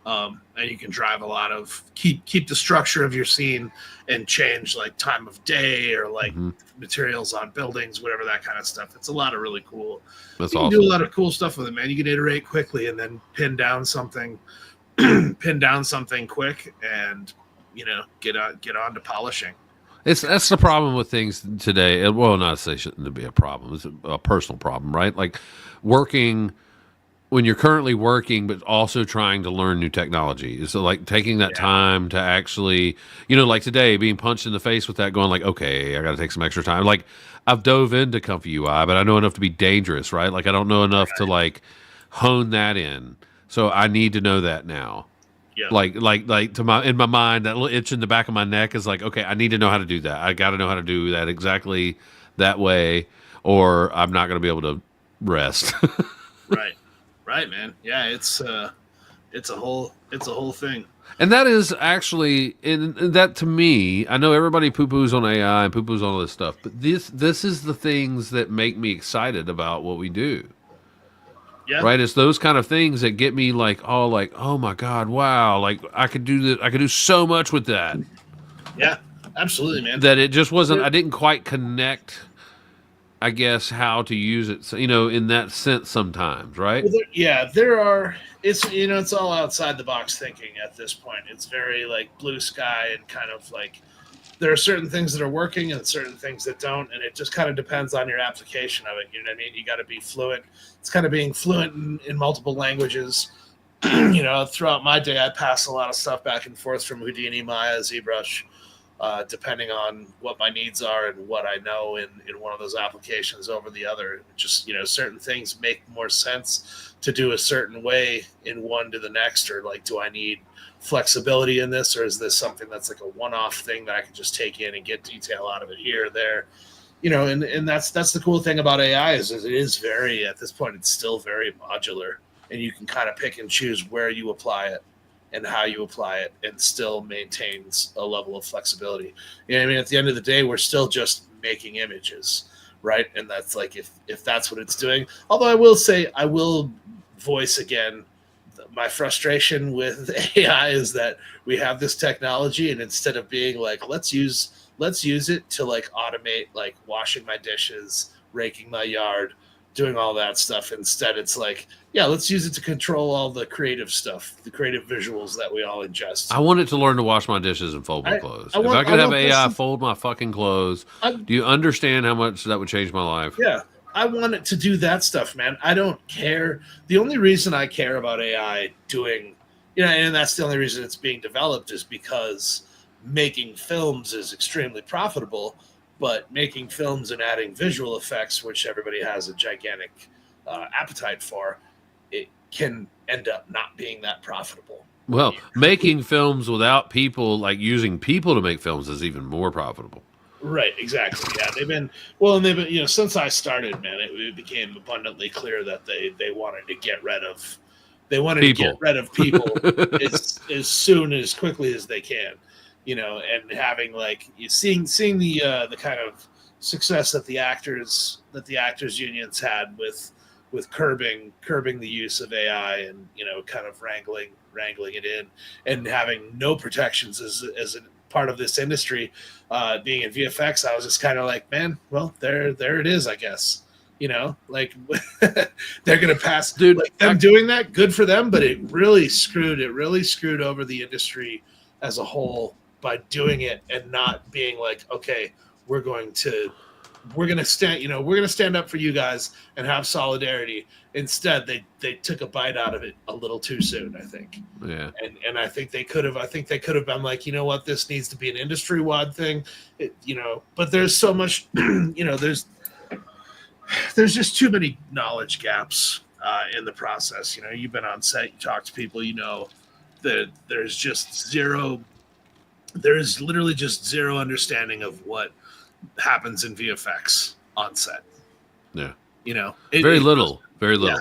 And you can drive a lot of keep the structure of your scene and change like time of day or like materials on buildings, whatever, that kind of stuff. It's a lot of really cool. That's you can awesome. do a lot of cool stuff with it, man. You can iterate quickly and then pin down something quick and get on to polishing. That's the problem with things today. Well, not to say it shouldn't be a problem. It's a personal problem, right? Like working when you're currently working, but also trying to learn new technology. So like taking that time to actually, like today being punched in the face with that, going like, okay, I got to take some extra time. Like I've dove into Comfy UI, but I know enough to be dangerous, right? Like I don't know enough to like hone that in. So I need to know that now. Yeah. Like in my mind, that little itch in the back of my neck is like, okay, I need to know how to do that. I got to know how to do that exactly that way, or I'm not going to be able to rest. Right, man. Yeah, it's a whole thing. And that is actually, that to me, I know everybody poo-poos on AI and poo-poos on all this stuff, but this is the things that make me excited about what we do. Yeah. Right? It's those kind of things that get me like, oh my God, wow. Like I could do that. I could do so much with that. Yeah, absolutely, man. That it just wasn't, I didn't quite connect, I guess, how to use it, in that sense sometimes, right? Well, there are, it's all outside the box thinking at this point. It's very like blue sky and kind of like there are certain things that are working and certain things that don't, and it just kind of depends on your application of it. You know what I mean? You got to be fluent. It's kind of being fluent in multiple languages. Throughout my day, I pass a lot of stuff back and forth from Houdini, Maya, ZBrush, depending on what my needs are and what I know in one of those applications over the other. Just, certain things make more sense to do a certain way in one to the next, or like, do I need flexibility in this, or is this something that's like a one-off thing that I can just take in and get detail out of it here or there? And that's the cool thing about AI is it is very, at this point, it's still very modular, and you can kind of pick and choose where you apply it and how you apply it, and still maintains a level of flexibility. At the end of the day, we're still just making images. right? And that's like if that's what it's doing. Although I will say, I will voice again my frustration with AI is that we have this technology, and instead of being like let's use it to like automate like washing my dishes, raking my yard, doing all that stuff, instead it's like, yeah, let's use it to control all the creative stuff, the creative visuals that we all ingest. I want it to learn to wash my dishes and fold my clothes. If I could have AI fold my fucking clothes, do you understand how much that would change my life? Yeah, I want it to do that stuff, man. I don't care. The only reason I care about AI doing, and that's the only reason it's being developed, is because making films is extremely profitable, but making films and adding visual effects, which everybody has a gigantic appetite for, it can end up not being that profitable. Well, making films without people, like using people to make films, is even more profitable. Right, exactly. Yeah, they've been since I started, man, it became abundantly clear that they wanted to get rid of people as quickly as they can, and having like seeing the kind of success that the actors unions had with curbing the use of AI and kind of wrangling it in and having no protections as a part of this industry, being in VFX, I was just kind of like, man, well, there it is, I guess. Like they're gonna pass, dude. Like them doing that, good for them, but it really screwed over the industry as a whole by doing it and not being like, okay, we're gonna stand up for you guys and have solidarity. Instead, they took a bite out of it a little too soon, I think. Yeah. And I think they could have been like, you know what, this needs to be an industry-wide thing. But there's so much, there's just too many knowledge gaps in the process. You've been on set, you talk to people, that there's literally just zero understanding of what happens in VFX on set. Yeah. Very little. Yeah.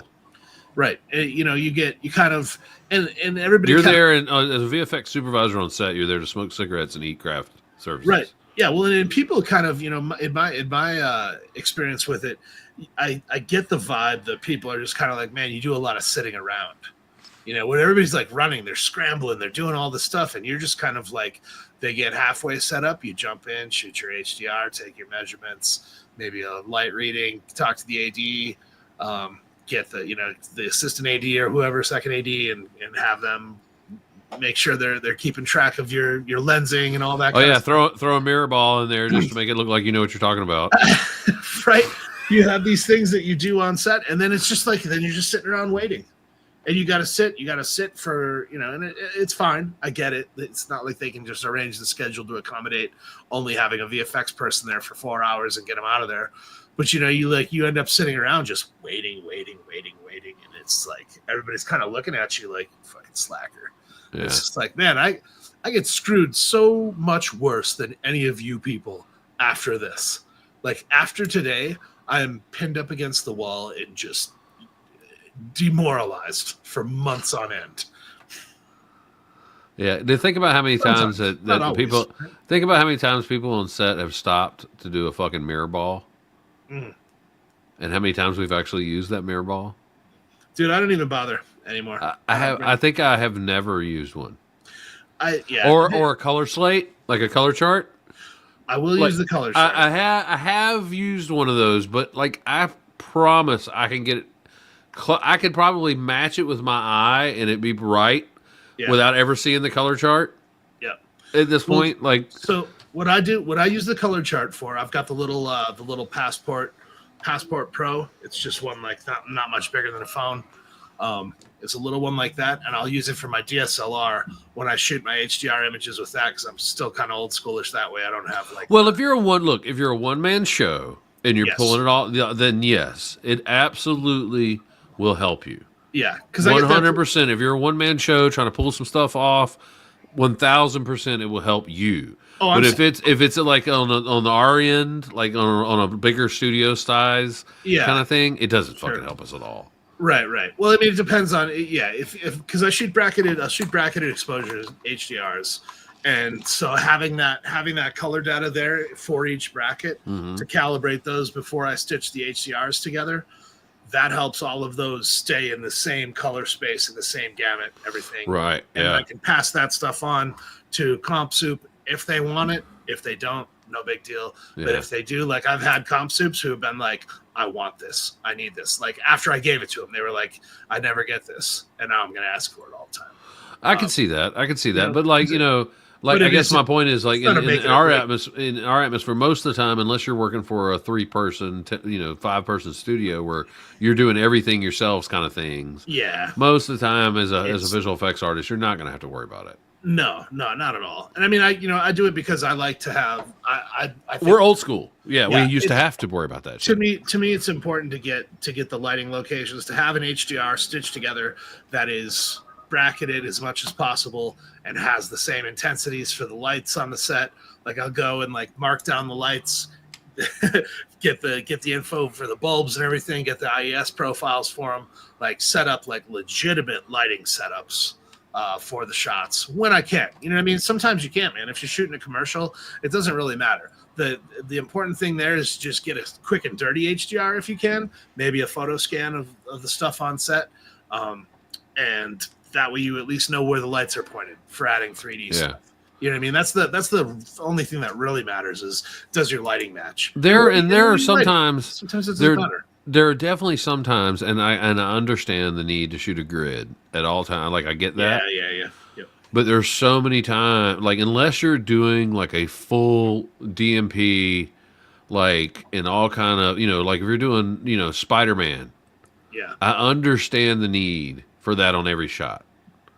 Right. You kind of, and everybody. You're there, and as a VFX supervisor on set, you're there to smoke cigarettes and eat craft services. Right. Yeah. Well, and people kind of, in my experience with it, I get the vibe that people are just kind of like, man, you do a lot of sitting around. When everybody's like running, they're scrambling, they're doing all this stuff, and you're just kind of like, they get halfway set up, you jump in, shoot your HDR, take your measurements, maybe a light reading, talk to the AD, get the assistant AD or whoever, second AD, and have them make sure they're keeping track of your lensing and all that. Oh yeah, throw a mirror ball in there just to make it look like you know what you're talking about. Right. You have these things that you do on set, and then it's just like, then you're just sitting around waiting. And you got to sit for, and it's fine. I get it. It's not like they can just arrange the schedule to accommodate only having a VFX person there for 4 hours and get them out of there. But, you end up sitting around just waiting. And it's like, everybody's kind of looking at you like, fucking slacker. Yeah. It's just like, man, I get screwed so much worse than any of you people after this. Like after today, I'm pinned up against the wall and just demoralized for months on end. Yeah, think about how many times that people think about how many times people on set have stopped to do a fucking mirror ball, and how many times we've actually used that mirror ball. Dude, I don't even bother anymore. I think I have never used one. Or a color slate, like a color chart. I will use the color chart. I have used one of those, but like I promise I can get it. I could probably match it with my eye and it'd be right without ever seeing the color chart. Yeah. At this point, so what I use the color chart for, I've got the little Passport Pro. It's just one like not much bigger than a phone. It's a little one like that, and I'll use it for my DSLR when I shoot my HDR images with that because I'm still kind of old schoolish that way. I don't have like. Well, if you're a one-man show and you're pulling it all, then yes, it absolutely will help you. Yeah, because 100%. If you're a one-man show trying to pull some stuff off, 1,000% it will help you. Oh, but if it's like on the R end, like on a bigger studio size kind of thing, it doesn't fucking help us at all. Right. Well, I mean, it depends on if because I shoot bracketed exposures, HDRs, And so having that color data there for each bracket to calibrate those before I stitch the HDRs together, that helps all of those stay in the same color space, in the same gamut, everything. Right. And I can pass that stuff on to Comp Soup if they want it. If they don't, no big deal. Yeah. But if they do, like I've had Comp Soups who have been like, I want this. I need this. Like after I gave it to them, they were like, I never get this. And now I'm going to ask for it all the time. I can see that. I can see that. know, But like, you know, like I guess my point is like in our atmosphere, most of the time, unless you're working for a 3-person, 5-person studio where you're doing everything yourselves kind of things. Yeah. Most of the time as a visual effects artist, you're not going to have to worry about it. No, not at all. And I mean, I do it because I like to have. I think We're old school. Yeah, we used to have to worry about that. To me, it's important to get the lighting locations, to have an HDR stitched together that is bracketed as much as possible and has the same intensities for the lights on the set. Like I'll go and like mark down the lights, get the info for the bulbs and everything, get the IES profiles for them, like set up like legitimate lighting setups. For the shots when I can. You know what I mean? Sometimes you can't, man. If you're shooting a commercial, it doesn't really matter. The important thing there is just get a quick and dirty HDR if you can, maybe a photo scan of the stuff on set. And that way you at least know where the lights are pointed for adding 3D stuff. You know what I mean? That's the only thing that really matters is does your lighting match? There are sometimes it's better. There are definitely some times, and I understand the need to shoot a grid at all times. Like I get that. Yeah. Yep. But there's so many times, like unless you're doing like a full DMP, like in all kind of, like if you're doing, Spider-Man. Yeah. I understand the need for that on every shot.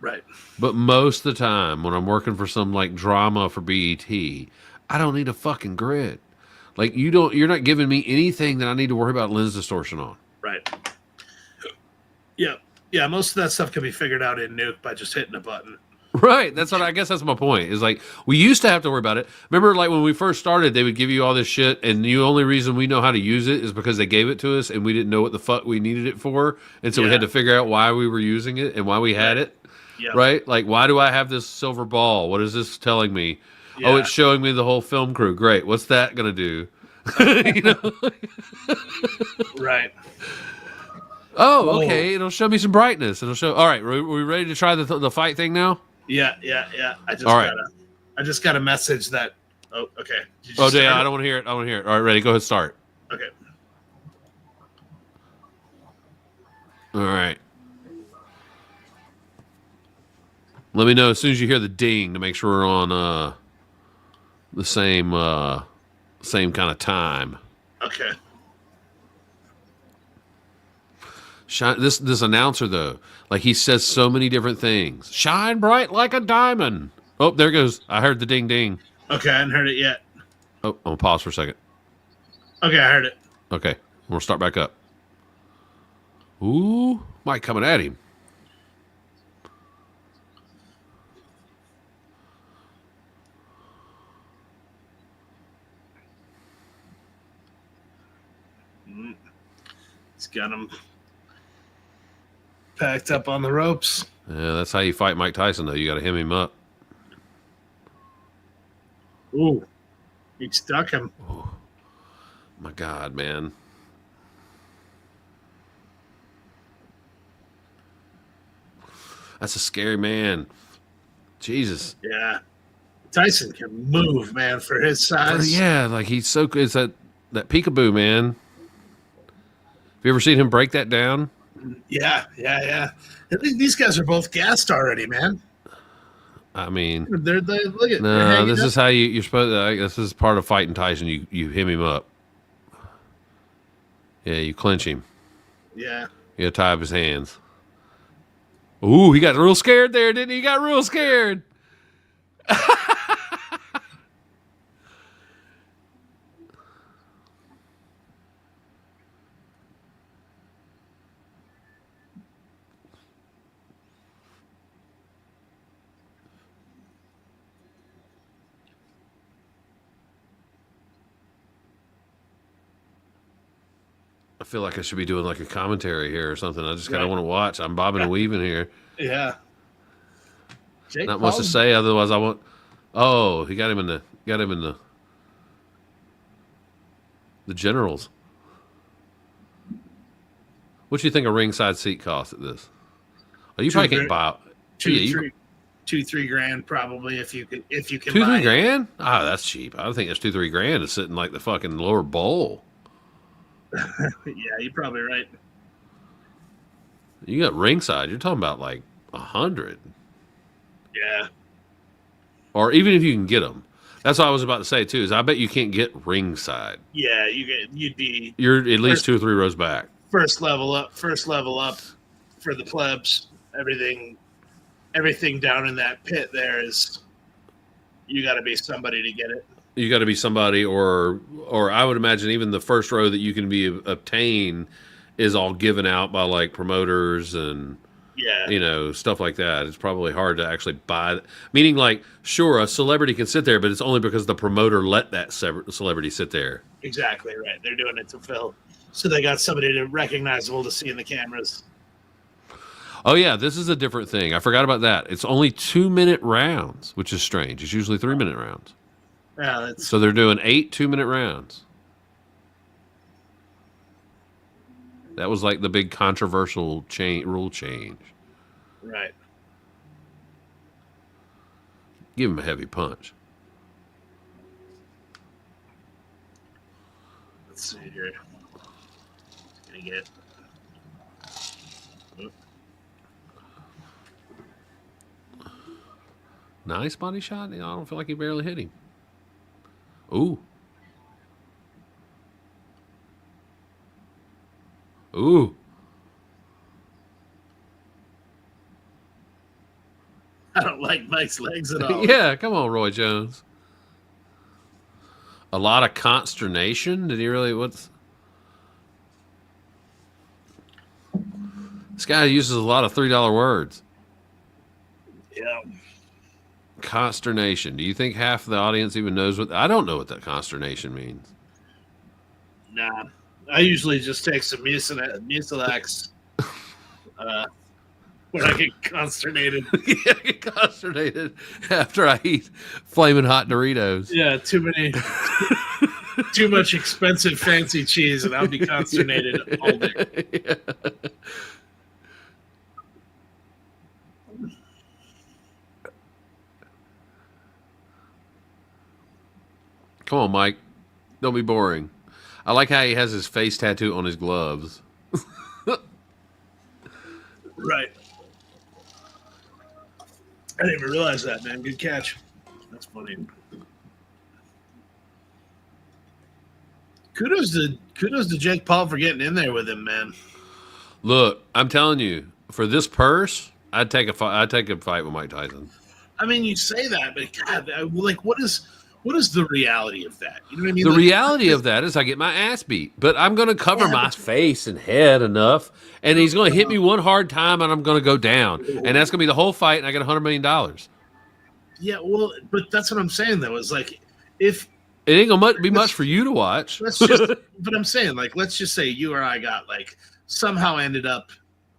Right. But most of the time, when I'm working for some like drama for BET, I don't need a fucking grid. Like you're not giving me anything that I need to worry about lens distortion on. Right. Yeah. Most of that stuff can be figured out in Nuke by just hitting a button. Right. That's my point. Is like we used to have to worry about it. Remember, like when we first started, they would give you all this shit, and the only reason we know how to use it is because they gave it to us, and we didn't know what the fuck we needed it for, and so we had to figure out why we were using it and why we had it. Yeah. Right. Like, why do I have this silver ball? What is this telling me? Yeah. Oh, it's showing me the whole film crew. Great. What's that gonna do? Right. Oh, okay. It'll show me some brightness. It'll show. All right. Are we ready to try the fight thing now? Yeah. I just got a message that. Oh, okay. Yeah. I don't want to hear it. All right. Ready. Go ahead. Start. Okay. All right. Let me know as soon as you hear the ding to make sure we're on the same kind of time. Okay. This announcer though, like he says so many different things. Shine bright like a diamond. Oh, there goes. I heard the ding ding. Okay, I hadn't heard it yet. Oh, I'm gonna pause for a second. Okay, I heard it. Okay, we'll start back up. Ooh, Mike coming at him. He's got him packed up on the ropes. Yeah, that's how you fight Mike Tyson, though. You got to hem him up. Ooh, he stuck him. Oh, my God, man. That's a scary man. Jesus. Yeah. Tyson can move, man, for his size. Yeah, like he's so good. It's that peekaboo, man. Have you ever seen him break that down? Yeah. I think these guys are both gassed already, man. I mean, They're look at. no, this is how you're supposed to. This is part of fighting Tyson. You hem him up. Yeah, you clinch him. Yeah. You tie up his hands. Ooh, he got real scared there, didn't he? He got real scared. I feel like I should be doing like a commentary here or something. I just kind of want to watch. I'm bobbing and weaving here. Yeah. Jake Not much to say. Otherwise, I won't Oh, he got him in the generals. What do you think a ringside seat costs at this? Oh, you probably can't buy. Two, 3 grand probably if you can Two, buy 3 grand? Ah, that's cheap. I think that's 2, 3 grand to sit in like the fucking lower bowl. Yeah, you're probably right. You got ringside. You're talking about like 100, Yeah. or even if you can get them. That's what I was about to say too. Is I bet you can't get ringside. Yeah, you'd be You're at least 2 or 3 rows back. First level up for the plebs. Everything down in that pit there is, you got to be somebody to get it. You got to be somebody, or I would imagine even the first row that you can obtain is all given out by like promoters and stuff like that. It's probably hard to actually buy. Meaning, like, sure, a celebrity can sit there, but it's only because the promoter let that celebrity sit there. Exactly right. They're doing it to fill, so they got somebody recognizable to see in the cameras. Oh yeah, this is a different thing. I forgot about that. It's only 2-minute rounds, which is strange. It's usually 3-minute rounds. Yeah, so they're doing 8 2-minute rounds. That was like the big controversial rule change. Right. Give him a heavy punch. Let's see here. Gonna get. Nice body shot. I don't feel like he barely hit him. Ooh. Ooh. I don't like Mike's legs at all. Yeah, come on, Roy Jones. A lot of consternation. Did he really? This guy uses a lot of $3 words. Yeah. Consternation. Do you think half the audience even knows what? I don't know what that consternation means. Nah, I usually just take some Mucilax when I get consternated. Yeah, I get consternated after I eat flaming hot Doritos. Yeah, too much expensive fancy cheese, and I'll be consternated all day. Yeah. Come on, Mike. Don't be boring. I like how he has his face tattoo on his gloves. Right. I didn't even realize that, man. Good catch. That's funny. Kudos to Jake Paul for getting in there with him, man. Look, I'm telling you, for this purse, I'd take a fight with Mike Tyson. I mean, you say that, but God, like, what is the reality of that? You know what I mean? The reality of that is I get my ass beat, but I'm going to cover my face and head enough, and he's going to hit me one hard time, and I'm going to go down, and that's going to be the whole fight, and I get $100 million. Yeah, well, but that's what I'm saying though. Is like, if it ain't going to be much for you to watch. Let's just, but I'm saying, like, let's just say you or I got like somehow ended up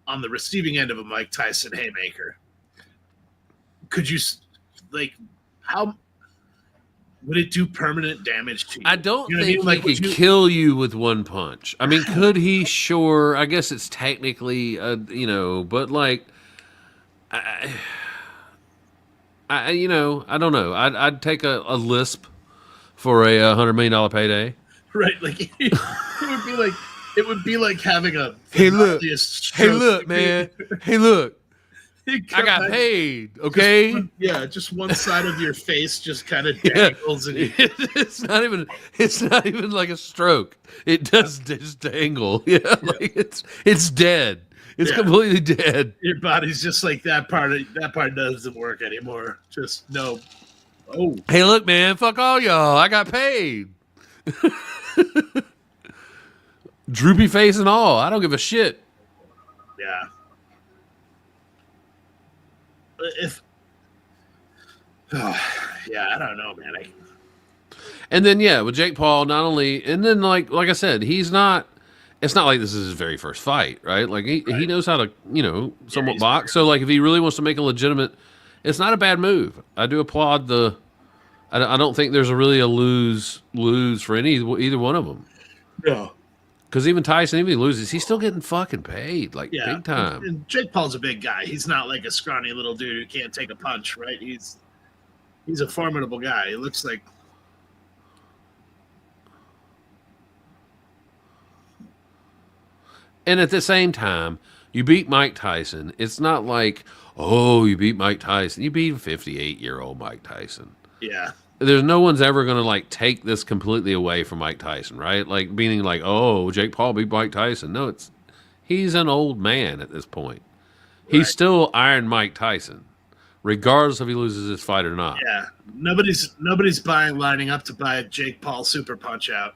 on the receiving end of a Mike Tyson haymaker. Could you, like, how? Would it do permanent damage to you? I don't think I mean? Like, he could kill you with one punch. I mean, could he? Sure. I guess it's technically, but like, I don't know. I'd take a lisp for a $100 million payday. Right. Like, it would be like having a hey look, man. Hey look. I got paid, okay? Just one side of your face just kind of dangles, and it's not even like a stroke. It does just dangle. Yeah, like it's dead. It's completely dead. Your body's just like that part doesn't work anymore. Just no. Oh, hey, look, man, fuck all y'all. I got paid. Droopy face and all. I don't give a shit. Yeah. I don't know, man. And then with Jake Paul, not only, and then like I said, he's not. It's not like this is his very first fight, right? Like he knows how to somewhat box. So like if he really wants to make a legitimate, it's not a bad move. I do applaud the I don't think there's really a lose for either one of them. No. Because even Tyson, even if he loses, he's still getting fucking paid, like Yeah. big time. And Jake Paul's a big guy. He's not like a scrawny little dude who can't take a punch, right? He's a formidable guy. He looks like. And at the same time, you beat Mike Tyson. It's not like, oh, you beat Mike Tyson. You beat 58-year-old Mike Tyson. Yeah. There's no one's ever going to like take this completely away from Mike Tyson, right? Like meaning like, oh, Jake Paul beat Mike Tyson. No, he's an old man at this point. He's Right. still Iron Mike Tyson, regardless if he loses his fight or not. Yeah. Nobody's lining up to buy a Jake Paul super punch out.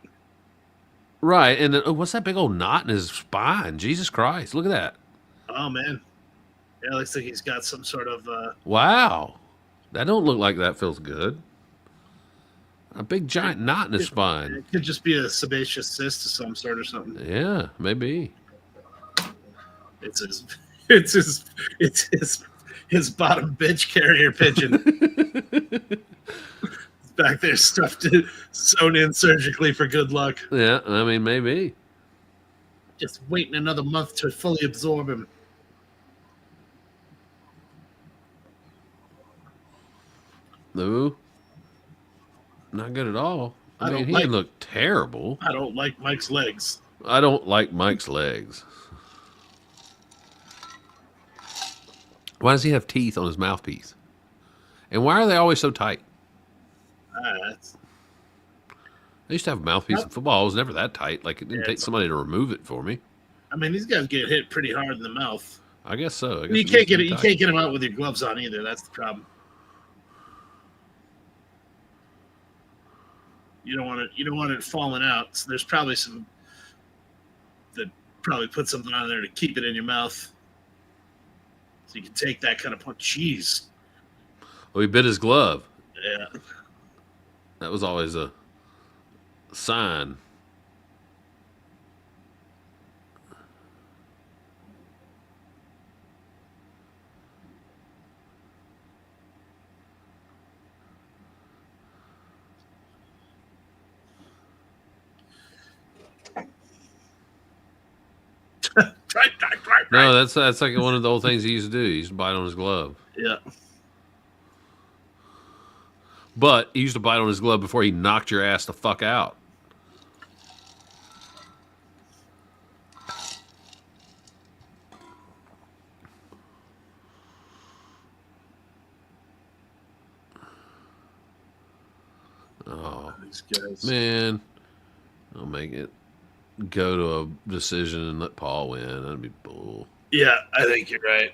Right. And then, what's that big old knot in his spine? Jesus Christ. Look at that. Oh man. Yeah, it looks like he's got some sort of Wow. That don't look like that feels good. A big giant knot in his spine. it could just be a sebaceous cyst of some sort or something. Yeah, maybe. It's his bottom bitch carrier pigeon. It's back there stuffed sewn in surgically for good luck. Yeah, I mean, maybe. Just waiting another month to fully absorb him. No. Not good at all. I mean, don't he like- didn't look terrible. I don't like Mike's legs. I don't like Mike's legs. Why does he have teeth on his mouthpiece? And why are they always so tight? That's- I used to have a mouthpiece in football. It was never that tight. Like, it didn't Yeah, take it's- somebody to remove it for me. I mean, these guys get hit pretty hard in the mouth. I guess so. I guess You it can't needs get to it. be You tight. can't get them out with your gloves on either. That's the problem. You don't want it. You don't want it falling out. So there's probably some that probably put something on there to keep it in your mouth, so you can take that kind of punch. Jeez. Well, he bit his glove. Yeah. That was always a sign. Right. No, that's like one of the old things he used to do. He used to bite on his glove. Yeah. But he used to bite on his glove before he knocked your ass the fuck out. Oh, These guys. man. I'll make it go to a decision and let Paul win. That'd be bull. Yeah, I think you're right.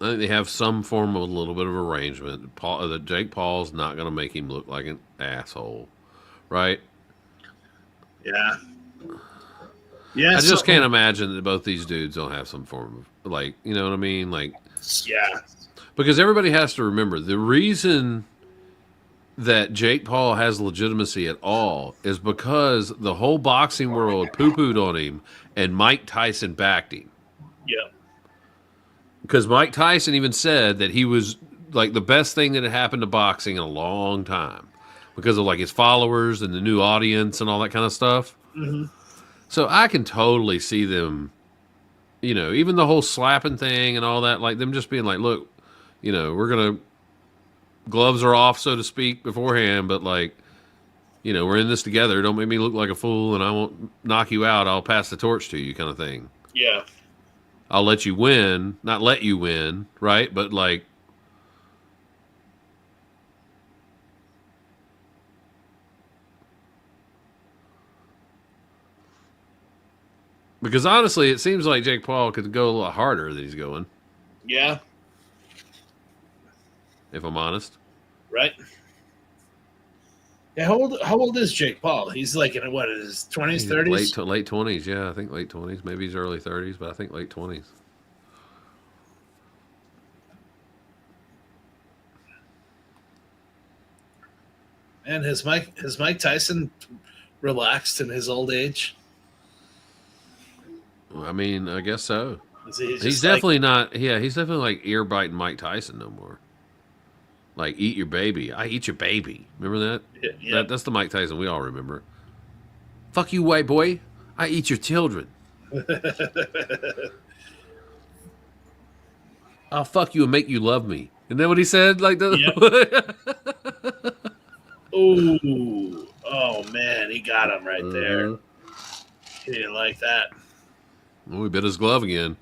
I think they have some form of a little bit of arrangement. That Jake Paul's not going to make him look like an asshole, right? Yeah. Yeah. I just can't imagine that both these dudes don't have some form of, like, you know what I mean? Like, Yeah. because everybody has to remember the reason that Jake Paul has legitimacy at all is because the whole boxing world poo-pooed on him and Mike Tyson backed him. Yeah. Because Mike Tyson even said that he was like the best thing that had happened to boxing in a long time because of like his followers and the new audience and all that kind of stuff. Mm-hmm. So I can totally see them, you know, even the whole slapping thing and all that, like them just being like, look, you know, we're going to, gloves are off, so to speak, beforehand, but like, you know, we're in this together. Don't make me look like a fool and I won't knock you out. I'll pass the torch to you kind of thing. Yeah. I'll let you win, not let you win, right? But like, because honestly, it seems like Jake Paul could go a lot harder than he's going, Yeah. if I'm honest. Right. Yeah. How old is Jake Paul? He's like in what, his 20s, 30s? Late 20s, yeah. I think late 20s. Maybe he's early 30s, but I think late 20s. And has Mike Tyson relaxed in his old age? I mean, I guess so. He's He's definitely not. Yeah, he's definitely like ear biting Mike Tyson no more. Like eat your baby. I eat your baby. Remember that? Yeah. That's the Mike Tyson we all remember. Fuck you, white boy. I eat your children. I'll fuck you and make you love me. Isn't that what he said? Like the. Ooh. Oh man, he got him right there. He didn't like that. Oh, he bit his glove again.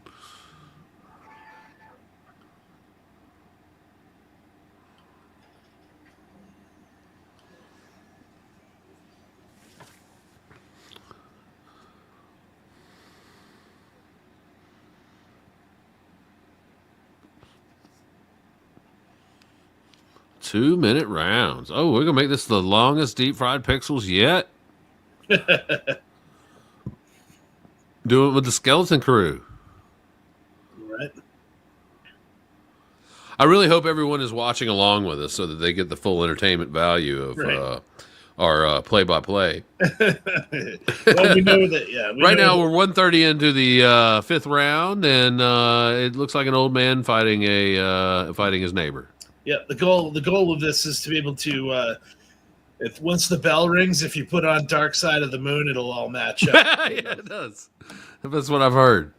Two-minute rounds. Oh, we're gonna make this the longest deep fried pixels yet. Do it with the skeleton crew. Right. I really hope everyone is watching along with us so that they get the full entertainment value of our play-by-play. Well, we know that. Yeah. Right now, we're 1:30 into the fifth round, and it looks like an old man fighting his neighbor. Yeah. The goal of this is to be able to. If once the bell rings, if you put on Dark Side of the Moon, it'll all match up. Yeah, it does. That's what I've heard.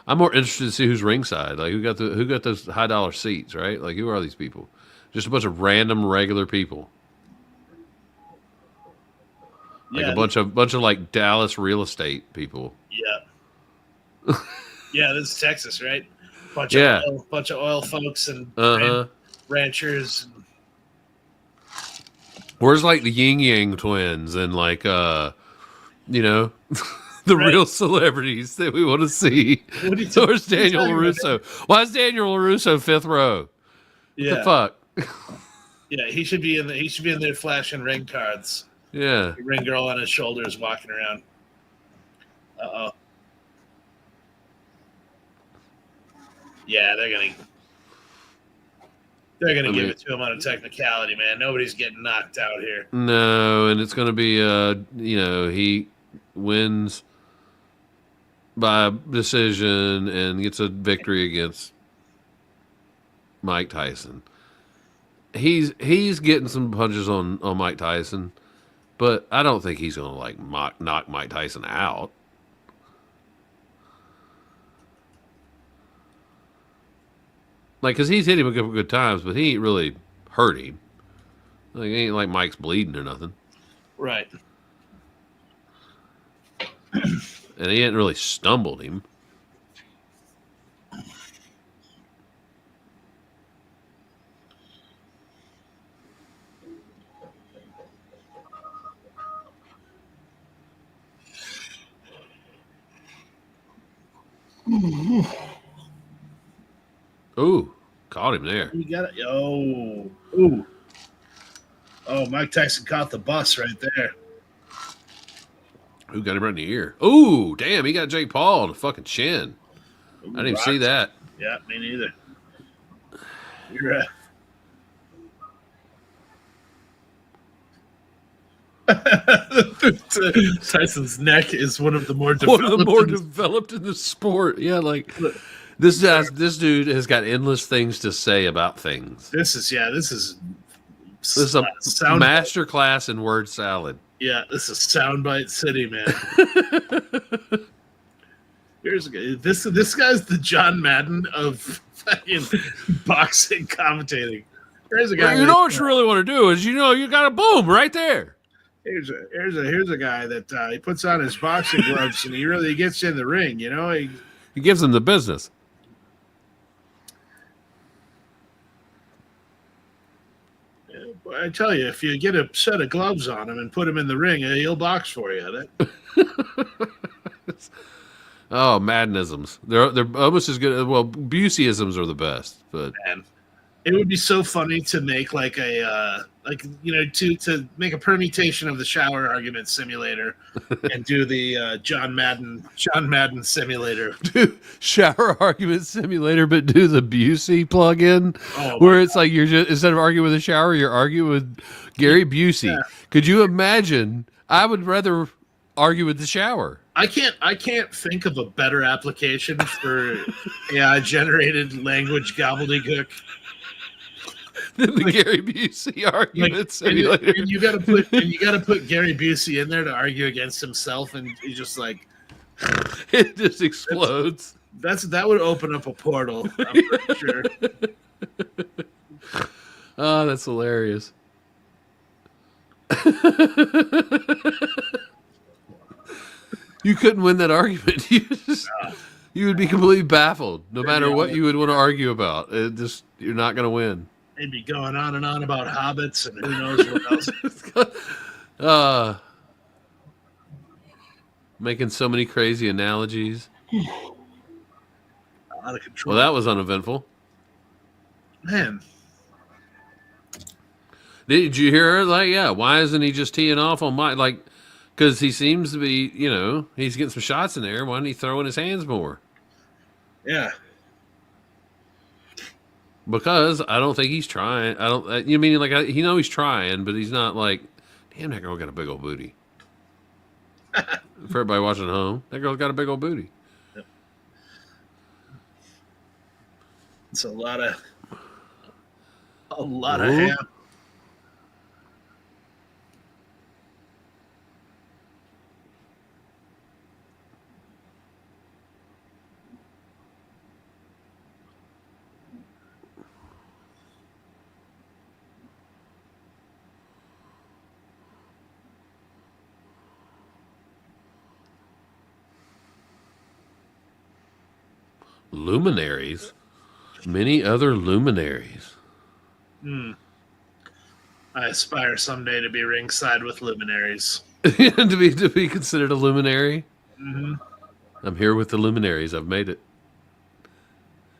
I'm more interested to see who's ringside. Like who got those high dollar seats, right? Like who are these people? Just a bunch of random regular people. Like a bunch of like Dallas real estate people. Yeah. Yeah, this is Texas, right? Bunch of oil folks and ranchers. Where's like the Yin Yang twins and like the real celebrities that we want to see? Where's Daniel LaRusso? Why is Daniel LaRusso fifth row? Yeah. What the fuck? Yeah, he should be in there flashing ring cards. Yeah. Ring girl on his shoulders walking around. Uh-oh. Yeah, they're gonna give it to him on a technicality, man. Nobody's getting knocked out here. No, and it's gonna be he wins by decision and gets a victory against Mike Tyson. He's getting some punches on Mike Tyson, but I don't think he's gonna like knock Mike Tyson out. Like, cause he's hit him a couple good times, but he ain't really hurt him. Like, it ain't like Mike's bleeding or nothing. Right. And he hadn't really stumbled him. Ooh, caught him there. You got it. Oh, Mike Tyson caught the bus right there. Who got him right in the ear? Ooh, damn, he got Jake Paul on the fucking chin. Ooh, I didn't even see that. Yeah, me neither. You're Tyson's neck is one of the more developed in the sport. Yeah, like this dude has got endless things to say about things. This is a master class in word salad. Yeah, this is Soundbite City, man. Here's a guy. This guy's the John Madden of fucking boxing commentating. Here's a guy. You know what you really want to do is you got a boom right there. Here's a guy that he puts on his boxing gloves and he really gets in the ring. You know, he gives them the business. I tell you, if you get a set of gloves on him and put him in the ring, he'll box for you. Oh, Maddenisms. They're almost as good. Well, Buseyisms are the best, but man, it would be so funny to make like a to make a permutation of the shower argument simulator and do the John Madden simulator. Do shower argument simulator, but do the Busey plug-in where it's like you're just instead of arguing with a shower, you're arguing with Gary Busey. Yeah. Could you imagine? I would rather argue with the shower. I can't think of a better application for AI generated language gobbledygook. Then the Gary Busey argument And simulator. you got to put Gary Busey in there to argue against himself, and he's just like It just explodes. that would open up a portal. I'm pretty sure. Oh, that's hilarious. You couldn't win that argument. You would be completely baffled, no matter what you would want to argue about. You're not going to win. They'd be going on and on about hobbits and who knows what else. Making so many crazy analogies. Out of control. Well, that was uneventful. Man. Did you hear her? Like, yeah, why isn't he just teeing off on my, like, because he seems to be, he's getting some shots in there. Why isn't he throwing his hands more? Yeah. Because I don't think he's trying. I don't, you mean, like, he's trying, but he's not like, damn, that girl got a big old booty. For everybody watching at home, that girl's got a big old booty. Yep. It's a lot of ham. Luminaries, many other luminaries. I aspire someday to be ringside with luminaries. to be considered a luminary. Mm-hmm. I'm here with the luminaries. I've made it.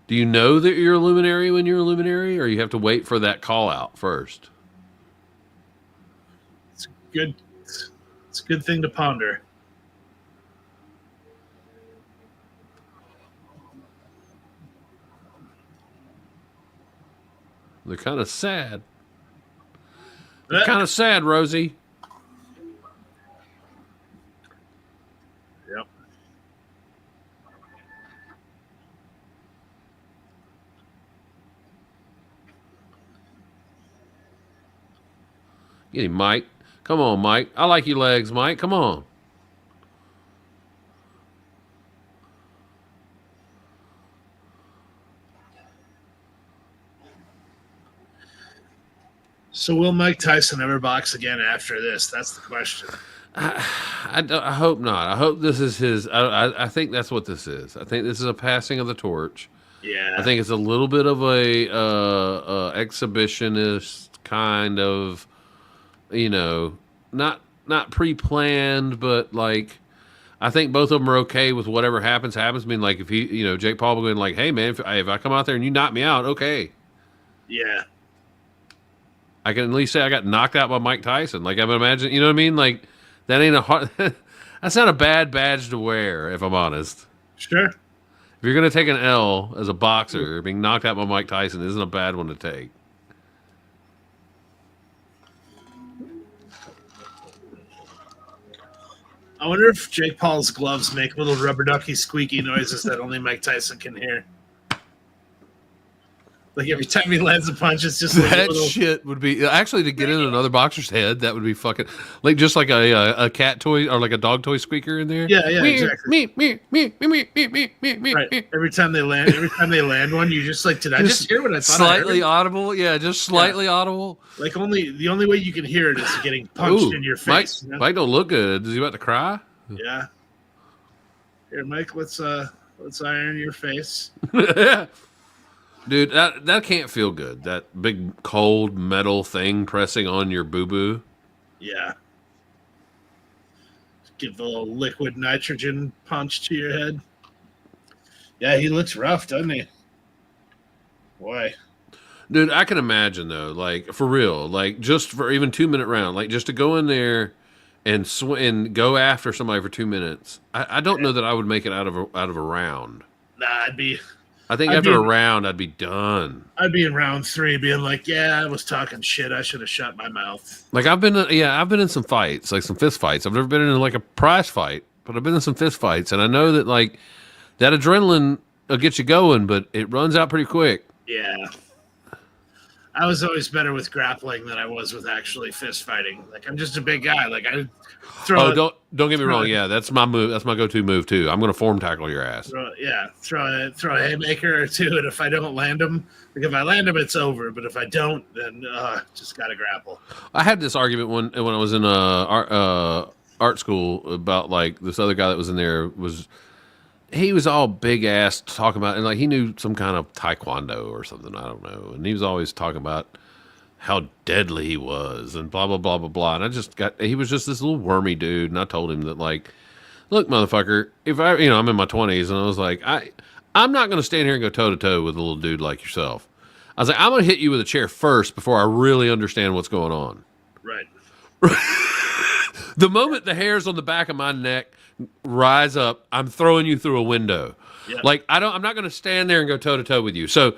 Do you know that you're a luminary when you're a luminary, or you have to wait for that call out first? It's good. It's a good thing to ponder. They're kind of sad. They're kind of sad, Rosie. Yep. Get him, Mike. Come on, Mike. I like your legs, Mike. Come on. So will Mike Tyson ever box again after this? That's the question. I hope not. I hope this is his. I think that's what this is. I think this is a passing of the torch. Yeah. I think it's a little bit of a exhibitionist kind of, not pre-planned, but like, I think both of them are okay with whatever happens. I mean, like if he, Jake Paul going like, hey man, if I come out there and you knock me out, okay. Yeah. I can at least say I got knocked out by Mike Tyson. Like, I would imagine, you know what I mean? Like, that ain't a hard, that's not a bad badge to wear, if I'm honest. Sure. If you're going to take an L as a boxer, being knocked out by Mike Tyson isn't a bad one to take. I wonder if Jake Paul's gloves make little rubber ducky squeaky noises that only Mike Tyson can hear. Like every time he lands a punch, it's just like That a little... shit would be actually to get in another boxer's head. That would be fucking like just like a cat toy or like a dog toy squeaker in there. Yeah, exactly. Me. Right. Every time they land one, you just like, did I just hear what I thought? Slightly audible, yeah, just slightly audible. Like the only way you can hear it is getting punched in your face. Mike don't look good. Is he about to cry? Yeah. Here, Mike, let's iron your face. Yeah. Dude, that can't feel good. That big cold metal thing pressing on your boo-boo. Yeah. Give the little liquid nitrogen punch to your head. Yeah, he looks rough, doesn't he? Boy. Dude, I can imagine though, like for real, like just for even 2-minute round, like just to go in there and go after somebody for 2 minutes. I don't know that I would make it out of a round. Nah, I think after a round, I'd be done. I'd be in round 3 being like, yeah, I was talking shit. I should have shut my mouth. Like I've been in some fights, like some fist fights. I've never been in like a prize fight. but I've been in some fist fights, and I know that like that adrenaline will get you going, but it runs out pretty quick. Yeah. I was always better with grappling than I was with actually fist fighting. Like I'm just a big guy. Like I throw. Don't get me wrong. Yeah, that's my move. That's my go-to move too. I'm gonna form tackle your ass. Throw a haymaker or two, and if I don't land them, like if I land them, it's over. But if I don't, then just gotta grapple. I had this argument when I was in art school about like this other guy that was in there he was all big ass talking about, and like he knew some kind of taekwondo or something, I don't know, and he was always talking about how deadly he was and blah blah blah blah blah. And he was just this little wormy dude, and I told him that like, look, motherfucker, if I'm in my 20s, and I was like, I'm not going to stand here and go toe to toe with a little dude like yourself. I was like, I'm going to hit you with a chair first before I really understand what's going on. Right. The moment the hairs on the back of my neck rise up, I'm throwing you through a window. Yep. Like I'm not going to stand there and go toe to toe with you. So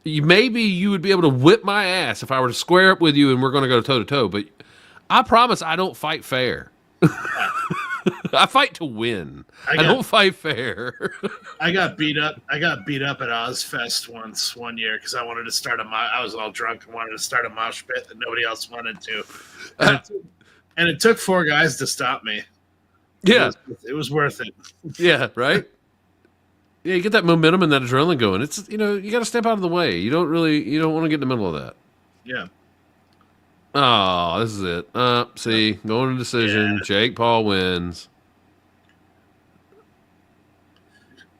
maybe you would be able to whip my ass if I were to square up with you and we're going to go toe to toe. But I promise I don't fight fair. I fight to win. I don't fight fair. I got beat up. I got beat up at Ozfest one year because I wanted to start I was all drunk and wanted to start a mosh pit that nobody else wanted to. And it took 4 guys to stop me. Yeah. It was worth it. Yeah, right? Yeah, you get that momentum and that adrenaline going. It's, you got to step out of the way. You don't want to get in the middle of that. Yeah. Oh, this is it. See, going to decision. Yeah. Jake Paul wins.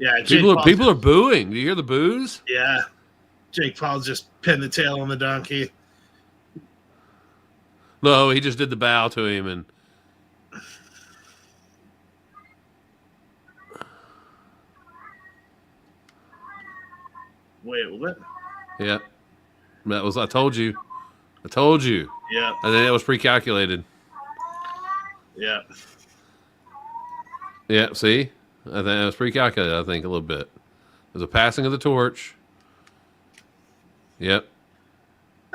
Yeah, people are booing. Do you hear the boos? Yeah. Jake Paul just pinned the tail on the donkey. No, he just did the bow to him and wait, what? Yeah. I told you. Yeah. I think that was pre-calculated. Yeah. Yeah, see? I think that was pre-calculated, a little bit. It was a passing of the torch. Yep.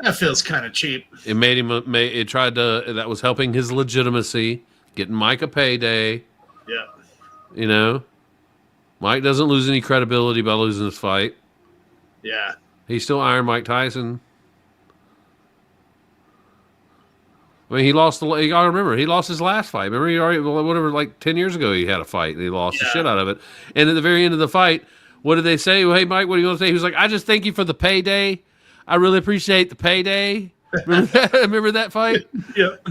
That feels kind of cheap. It made him. That was helping his legitimacy, getting Mike a payday. Yeah. Mike doesn't lose any credibility by losing this fight. Yeah. He's still Iron Mike Tyson. I mean, he lost you gotta remember, he lost his last fight. Remember, he already, whatever, like 10 years ago, he had a fight, and he lost the shit out of it. And at the very end of the fight, what did they say? Well, hey, Mike, what do you want to say? He was like, I just thank you for the payday. I really appreciate the payday. Remember that fight? Yep.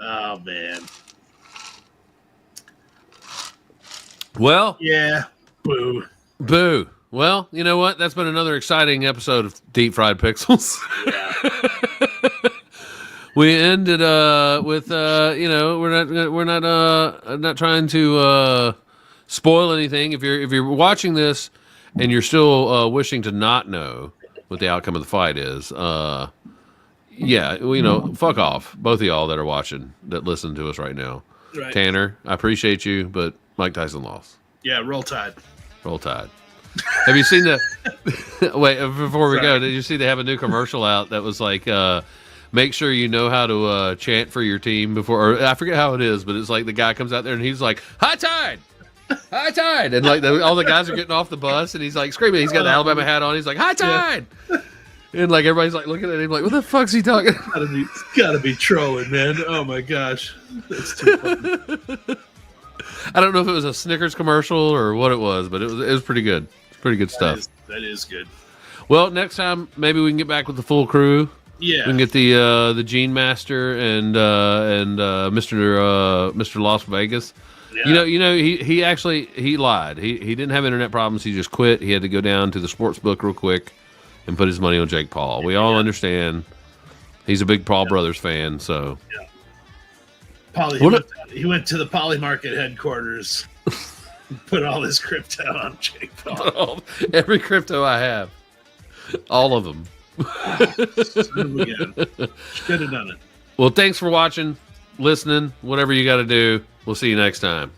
Oh, man. Well. Yeah. Boo. Boo. Well, you know what? That's been another exciting episode of Deep Fried Pixels. Yeah. We ended with we're not trying to spoil anything. If you're watching this and you're still wishing to not know what the outcome of the fight is, fuck off, both of y'all that are watching, that listen to us right now. Right. Tanner, I appreciate you, but Mike Tyson lost. Yeah, roll tide. Roll tide. Have you seen the? Wait, before we go, did you see they have a new commercial out that was like, make sure you know how to chant for your team before, or I forget how it is, but it's like the guy comes out there and he's like, high tide! High tide! And like all the guys are getting off the bus and he's like screaming. He's got the Alabama hat on. He's like, high tide! Yeah. And like everybody's like looking at him like, what the fuck's he talking? Gotta be trolling, man. Oh my gosh. That's too funny. I don't know if it was a Snickers commercial or what it was, but it was pretty good. It's pretty good stuff. That is good. Well, next time maybe we can get back with the full crew. Yeah, we can get the Gene Master and Mr. Las Vegas. Yeah. He actually lied. He didn't have internet problems. He just quit. He had to go down to the sports book real quick and put his money on Jake Paul. We all understand. He's a big Paul Brothers fan, so. Yeah. He went to the Poly Market headquarters and put all his crypto on Jake Paul. Every crypto I have. All of them. Should have done it. Well, thanks for watching, listening, whatever you got to do. We'll see you next time.